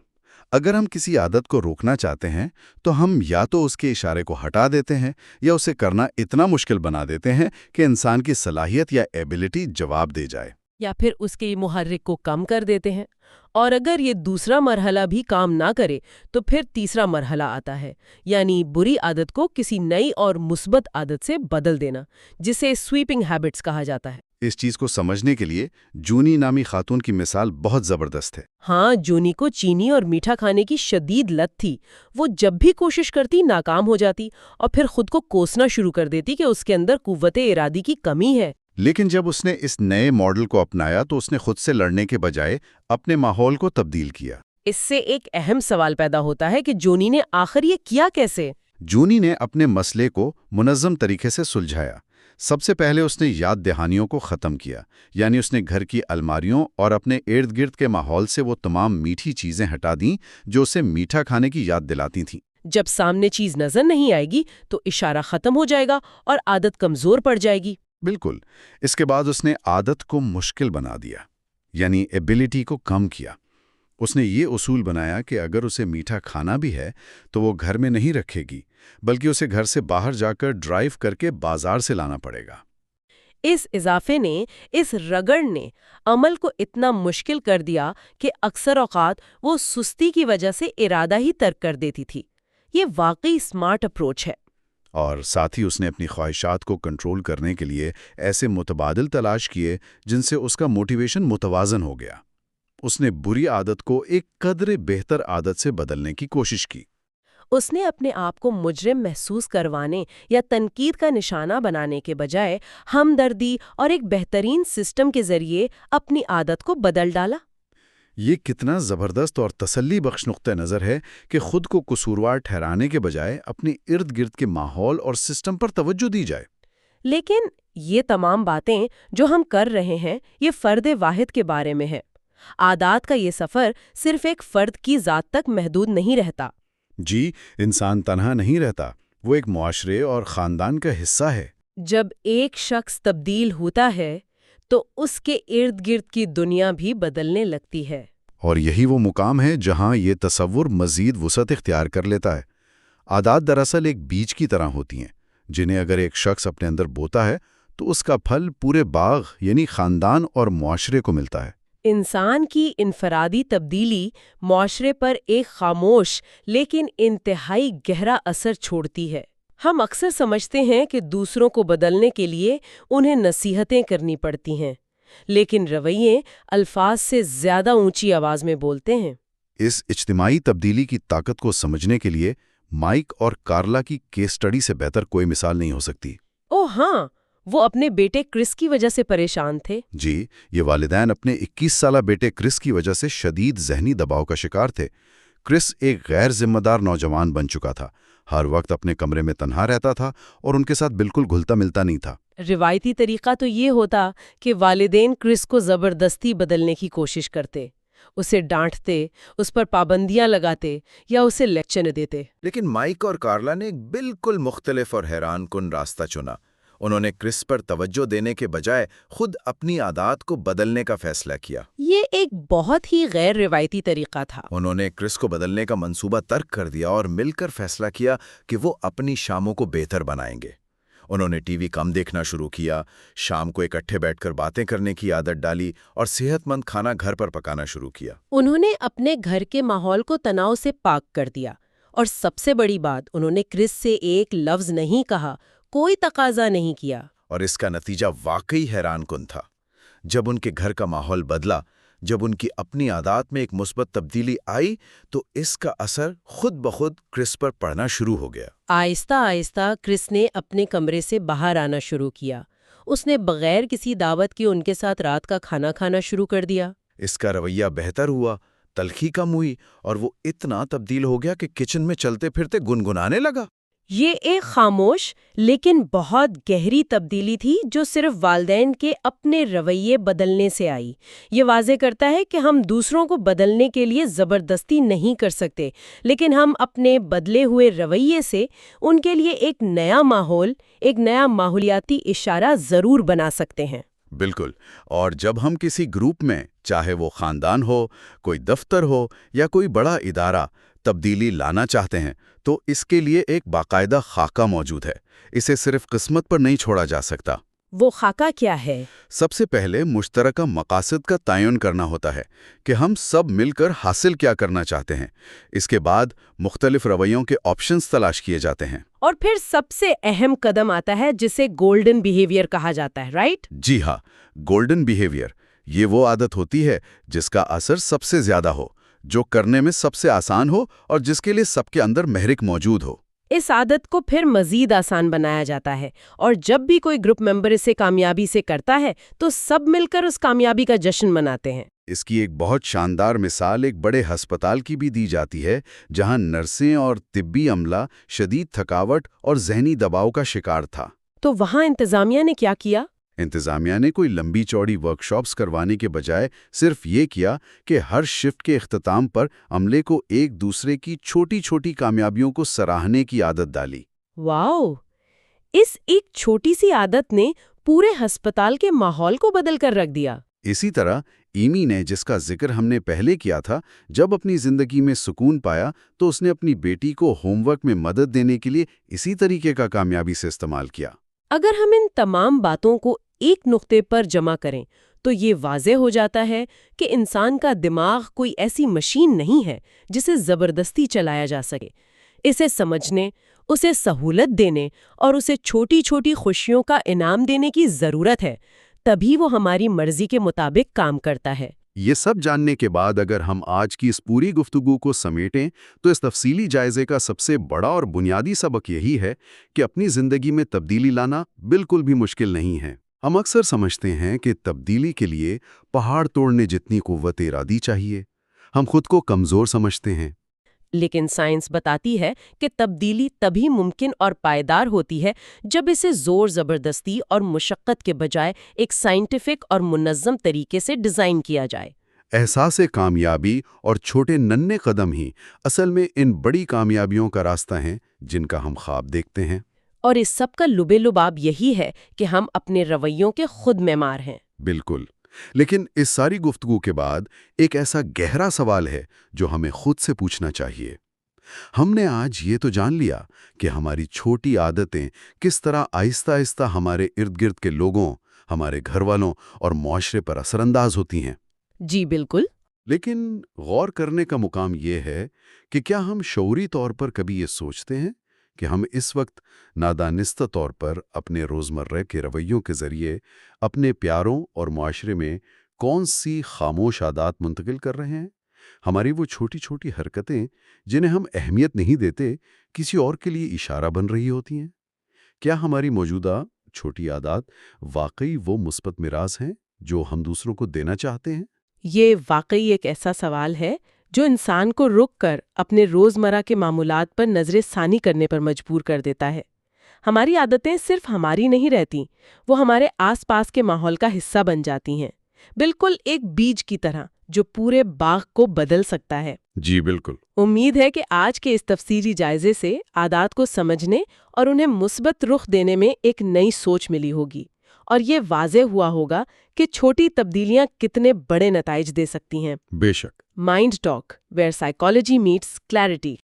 اگر ہم کسی عادت کو روکنا چاہتے ہیں تو ہم یا تو اس کے اشارے کو ہٹا دیتے ہیں یا اسے کرنا اتنا مشکل بنا دیتے ہیں کہ انسان کی صلاحیت یا ایبلٹی جواب دے جائے، یا پھر اس کے محرک کو کم کر دیتے ہیں۔ اور اگر یہ دوسرا مرحلہ بھی کام نہ کرے تو پھر تیسرا مرحلہ آتا ہے، یعنی بری عادت کو کسی نئی اور مثبت عادت سے بدل دینا، جسے سویپنگ ہیبٹس کہا جاتا ہے۔ اس چیز کو سمجھنے کے لیے جونی نامی خاتون کی مثال بہت زبردست ہے۔ ہاں، جونی کو چینی اور میٹھا کھانے کی شدید لت تھی۔ وہ جب بھی کوشش کرتی ناکام ہو جاتی اور پھر خود کو کوسنا شروع کر دیتی کہ اس کے اندر قوت ارادی کی کمی ہے۔ لیکن جب اس نے اس نئے ماڈل کو اپنایا تو اس نے خود سے لڑنے کے بجائے اپنے ماحول کو تبدیل کیا۔ اس سے ایک اہم سوال پیدا ہوتا ہے کہ جونی نے آخر یہ کیا کیسے؟ جونی نے اپنے مسئلے کو منظم طریقے سے سلجھایا۔ سب سے پہلے اس نے یاد دہانیوں کو ختم کیا، یعنی اس نے گھر کی الماریوں اور اپنے ارد گرد کے ماحول سے وہ تمام میٹھی چیزیں ہٹا دیں جو اسے میٹھا کھانے کی یاد دلاتی تھیں۔ جب سامنے چیز نظر نہیں آئے گی تو اشارہ ختم ہو جائے گا اور عادت کمزور پڑ جائے گی۔ بالکل، اس کے بعد اس نے عادت کو مشکل بنا دیا، یعنی ایبلٹی کو کم کیا۔ اس نے یہ اصول بنایا کہ اگر اسے میٹھا کھانا بھی ہے تو وہ گھر میں نہیں رکھے گی، بلکہ اسے گھر سے باہر جا کر ڈرائیو کر کے بازار سے لانا پڑے گا۔ اس اضافے نے، اس رگڑ نے عمل کو اتنا مشکل کر دیا کہ اکثر اوقات وہ سستی کی وجہ سے ارادہ ہی ترک کر دیتی تھی۔ یہ واقعی سمارٹ اپروچ ہے۔ اور ساتھ ہی اس نے اپنی خواہشات کو کنٹرول کرنے کے لیے ایسے متبادل تلاش کیے جن سے اس کا موٹیویشن متوازن ہو گیا۔ اس نے بری عادت کو ایک قدر بہتر عادت سے بدلنے کی کوشش کی۔ اس نے اپنے آپ کو مجرم محسوس کروانے یا تنقید کا نشانہ بنانے کے بجائے ہمدردی اور ایک بہترین سسٹم کے ذریعے اپنی عادت کو بدل ڈالا۔ یہ کتنا زبردست اور تسلی بخش نقطہ نظر ہے کہ خود کو قصوروار ٹھہرانے کے بجائے اپنے ارد گرد کے ماحول اور سسٹم پر توجہ دی جائے۔ لیکن یہ تمام باتیں جو ہم کر رہے ہیں یہ فرد واحد کے بارے میں ہے۔ عادات کا یہ سفر صرف ایک فرد کی ذات تک محدود نہیں رہتا۔ جی، انسان تنہا نہیں رہتا، وہ ایک معاشرے اور خاندان کا حصہ ہے۔ جب ایک شخص تبدیل ہوتا ہے تو اس کے ارد گرد کی دنیا بھی بدلنے لگتی ہے۔ اور یہی وہ مقام ہے جہاں یہ تصور مزید وسعت اختیار کر لیتا ہے۔ عادات دراصل ایک بیج کی طرح ہوتی ہیں، جنہیں اگر ایک شخص اپنے اندر بوتا ہے تو اس کا پھل پورے باغ یعنی خاندان اور معاشرے کو ملتا ہے۔ انسان کی انفرادی تبدیلی معاشرے پر ایک خاموش لیکن انتہائی گہرا اثر چھوڑتی ہے۔ ہم اکثر سمجھتے ہیں کہ دوسروں کو بدلنے کے لیے انہیں نصیحتیں کرنی پڑتی ہیں، لیکن رویے الفاظ سے زیادہ اونچی آواز میں بولتے ہیں۔ اس اجتماعی تبدیلی کی طاقت کو سمجھنے کے لیے مائک اور کارلا کی کیس سٹڈی سے بہتر کوئی مثال نہیں ہو سکتی۔ اوہ ہاں، وہ اپنے بیٹے کرس کی وجہ سے پریشان تھے۔ جی، یہ والدین اپنے 21 سالہ بیٹے کرس کی وجہ سے شدید ذہنی دباؤ کا شکار تھے۔ کرس ایک غیر ذمہ دار نوجوان بن چکا تھا، ہر وقت اپنے کمرے میں تنہا رہتا تھا اور ان کے ساتھ بالکل گھلتا ملتا نہیں تھا۔ روایتی طریقہ تو یہ ہوتا کہ والدین کرس کو زبردستی بدلنے کی کوشش کرتے، اسے ڈانٹتے، اس پر پابندیاں لگاتے یا اسے لیکچر دیتے۔ لیکن مائک اور کارلا نے ایک بالکل مختلف اور حیران کن راستہ چنا۔ انہوں نے کرس پر توجہ دینے کے بجائے خود اپنی عادات کو بدلنے کا فیصلہ کیا۔ یہ ایک بہت ہی غیر روایتی طریقہ تھا۔ انہوں نے کرس کو بدلنے کا منصوبہ ترک کر دیا اور مل کر فیصلہ کیا کہ وہ اپنی شاموں کو بہتر بنائیں گے۔ انہوں نے ٹی وی کم دیکھنا شروع کیا، شام کو اکٹھے بیٹھ کر باتیں کرنے کی عادت ڈالی اور صحت مند کھانا گھر پر پکانا شروع کیا۔ انہوں نے اپنے گھر کے ماحول کو تناؤ سے پاک کر دیا، اور سب سے بڑی بات، انہوں نے کرس سے ایک لفظ نہیں کہا، کوئی تقاضا نہیں کیا۔ اور اس کا نتیجہ واقعی حیران کن تھا۔ جب ان کے گھر کا ماحول بدلا، جب ان کی اپنی عادات میں ایک مثبت تبدیلی آئی، تو اس کا اثر خود بخود کرس پر پڑنا شروع ہو گیا۔ آہستہ آہستہ کرس نے اپنے کمرے سے باہر آنا شروع کیا۔ اس نے بغیر کسی دعوت کے ان کے ساتھ رات کا کھانا کھانا شروع کر دیا۔ اس کا رویہ بہتر ہوا، تلخی کم ہوئی، اور وہ اتنا تبدیل ہو گیا کہ کچن میں چلتے پھرتے گنگنانے لگا۔ یہ ایک خاموش لیکن بہت گہری تبدیلی تھی جو صرف والدین کے اپنے رویے بدلنے سے آئی۔ یہ واضح کرتا ہے کہ ہم دوسروں کو بدلنے کے لیے زبردستی نہیں کر سکتے، لیکن ہم اپنے بدلے ہوئے رویے سے ان کے لیے ایک نیا ماحول، ایک نیا ماحولیاتی اشارہ ضرور بنا سکتے ہیں۔ بالکل، اور جب ہم کسی گروپ میں، چاہے وہ خاندان ہو، کوئی دفتر ہو یا کوئی بڑا ادارہ، تبدیلی لانا چاہتے ہیں تو اس کے لیے ایک باقاعدہ خاکہ موجود ہے۔ اسے صرف قسمت پر نہیں چھوڑا جا سکتا۔ وہ خاکہ کیا ہے؟ سب سے پہلے مشترکہ مقاصد کا تعین کرنا ہوتا ہے کہ ہم سب مل کر حاصل کیا کرنا چاہتے ہیں۔ اس کے بعد مختلف رویوں کے آپشنز تلاش کیے جاتے ہیں۔ اور پھر سب سے اہم قدم آتا ہے جسے گولڈن بیہیویئر کہا جاتا ہے، رائٹ؟ جی ہاں، گولڈن بیہیویئر، یہ وہ عادت ہوتی ہے جس کا اثر سب سے زیادہ ہو، جو کرنے میں سب سے آسان ہو اور جس کے لیے سب کے اندر محرک موجود ہو۔ اس عادت کو پھر مزید آسان بنایا جاتا ہے، اور جب بھی کوئی گروپ ممبر اسے کامیابی سے کرتا ہے تو سب مل کر اس کامیابی کا جشن مناتے ہیں۔ اس کی ایک بہت شاندار مثال ایک بڑے ہسپتال کی بھی دی جاتی ہے، جہاں نرسیں اور طبی عملہ شدید تھکاوٹ اور ذہنی دباؤ کا شکار تھا۔ تو وہاں انتظامیہ نے کیا کیا؟ انتظامیہ نے کوئی لمبی چوڑی ورکشاپس کروانے کے بجائے صرف یہ کیا کہ ہر شفٹ کے اختتام پر عملے کو ایک دوسرے کی چھوٹی چھوٹی کامیابیوں کو سراہنے کی عادت ڈالی۔ واؤ! اس ایک چھوٹی سی عادت نے پورے ہسپتال کے ماحول کو بدل کر رکھ دیا۔ اسی طرح ایمی نے، جس کا ذکر ہم نے پہلے کیا تھا، جب اپنی زندگی میں سکون پایا تو اس نے اپنی بیٹی کو ہوم ورک میں مدد دینے کے لیے اسی طریقے کا کامیابی سے استعمال کیا۔ اگر ہم ان تمام باتوں کو ایک نقطے پر جمع کریں تو یہ واضح ہو جاتا ہے کہ انسان کا دماغ کوئی ایسی مشین نہیں ہے جسے زبردستی چلایا جا سکے۔ اسے سمجھنے، اسے سہولت دینے اور اسے چھوٹی چھوٹی خوشیوں کا انعام دینے کی ضرورت ہے، تبھی وہ ہماری مرضی کے مطابق کام کرتا ہے۔ یہ سب جاننے کے بعد اگر ہم آج کی اس پوری گفتگو کو سمیٹیں تو اس تفصیلی جائزے کا سب سے بڑا اور بنیادی سبق یہی ہے کہ اپنی زندگی میں تبدیلی لانا بالکل بھی مشکل نہیں ہے۔ ہم اکثر سمجھتے ہیں کہ تبدیلی کے لیے پہاڑ توڑنے جتنی قوت ارادی چاہیے۔ ہم خود کو کمزور سمجھتے ہیں، لیکن سائنس بتاتی ہے کہ تبدیلی تبھی ممکن اور پائیدار ہوتی ہے جب اسے زور زبردستی اور مشقت کے بجائے ایک سائنٹیفک اور منظم طریقے سے ڈیزائن کیا جائے۔ احساس کامیابی اور چھوٹے ننھے قدم ہی اصل میں ان بڑی کامیابیوں کا راستہ ہیں جن کا ہم خواب دیکھتے ہیں۔ اور اس سب کا لبے لباب یہی ہے کہ ہم اپنے رویوں کے خود معمار ہیں۔ بالکل، لیکن اس ساری گفتگو کے بعد ایک ایسا گہرا سوال ہے جو ہمیں خود سے پوچھنا چاہیے۔ ہم نے آج یہ تو جان لیا کہ ہماری چھوٹی عادتیں کس طرح آہستہ آہستہ ہمارے ارد گرد کے لوگوں، ہمارے گھر والوں اور معاشرے پر اثر انداز ہوتی ہیں۔ جی بالکل۔ لیکن غور کرنے کا مقام یہ ہے کہ کیا ہم شعوری طور پر کبھی یہ سوچتے ہیں کہ ہم اس وقت نادانستہ طور پر اپنے روزمرہ کے رویوں کے ذریعے اپنے پیاروں اور معاشرے میں کون سی خاموش عادات منتقل کر رہے ہیں؟ ہماری وہ چھوٹی چھوٹی حرکتیں جنہیں ہم اہمیت نہیں دیتے، کسی اور کے لیے اشارہ بن رہی ہوتی ہیں؟ کیا ہماری موجودہ چھوٹی عادات واقعی وہ مثبت میراث ہیں جو ہم دوسروں کو دینا چاہتے ہیں؟ یہ واقعی ایک ایسا سوال ہے جو انسان کو رک کر اپنے روزمرہ کے معمولات پر نظر ثانی کرنے پر مجبور کر دیتا ہے۔ ہماری عادتیں صرف ہماری نہیں رہتی، وہ ہمارے آس پاس کے ماحول کا حصہ بن جاتی ہیں، بالکل ایک بیج کی طرح جو پورے باغ کو بدل سکتا ہے۔ جی بالکل۔ امید ہے کہ آج کے اس تفصیلی جائزے سے عادات کو سمجھنے اور انہیں مثبت رخ دینے میں ایک نئی سوچ ملی ہوگی، اور یہ واضح ہوا ہوگا کہ چھوٹی تبدیلیاں کتنے بڑے نتائج دے سکتی ہیں۔ بے شک۔ Mind talk, where psychology meets clarity.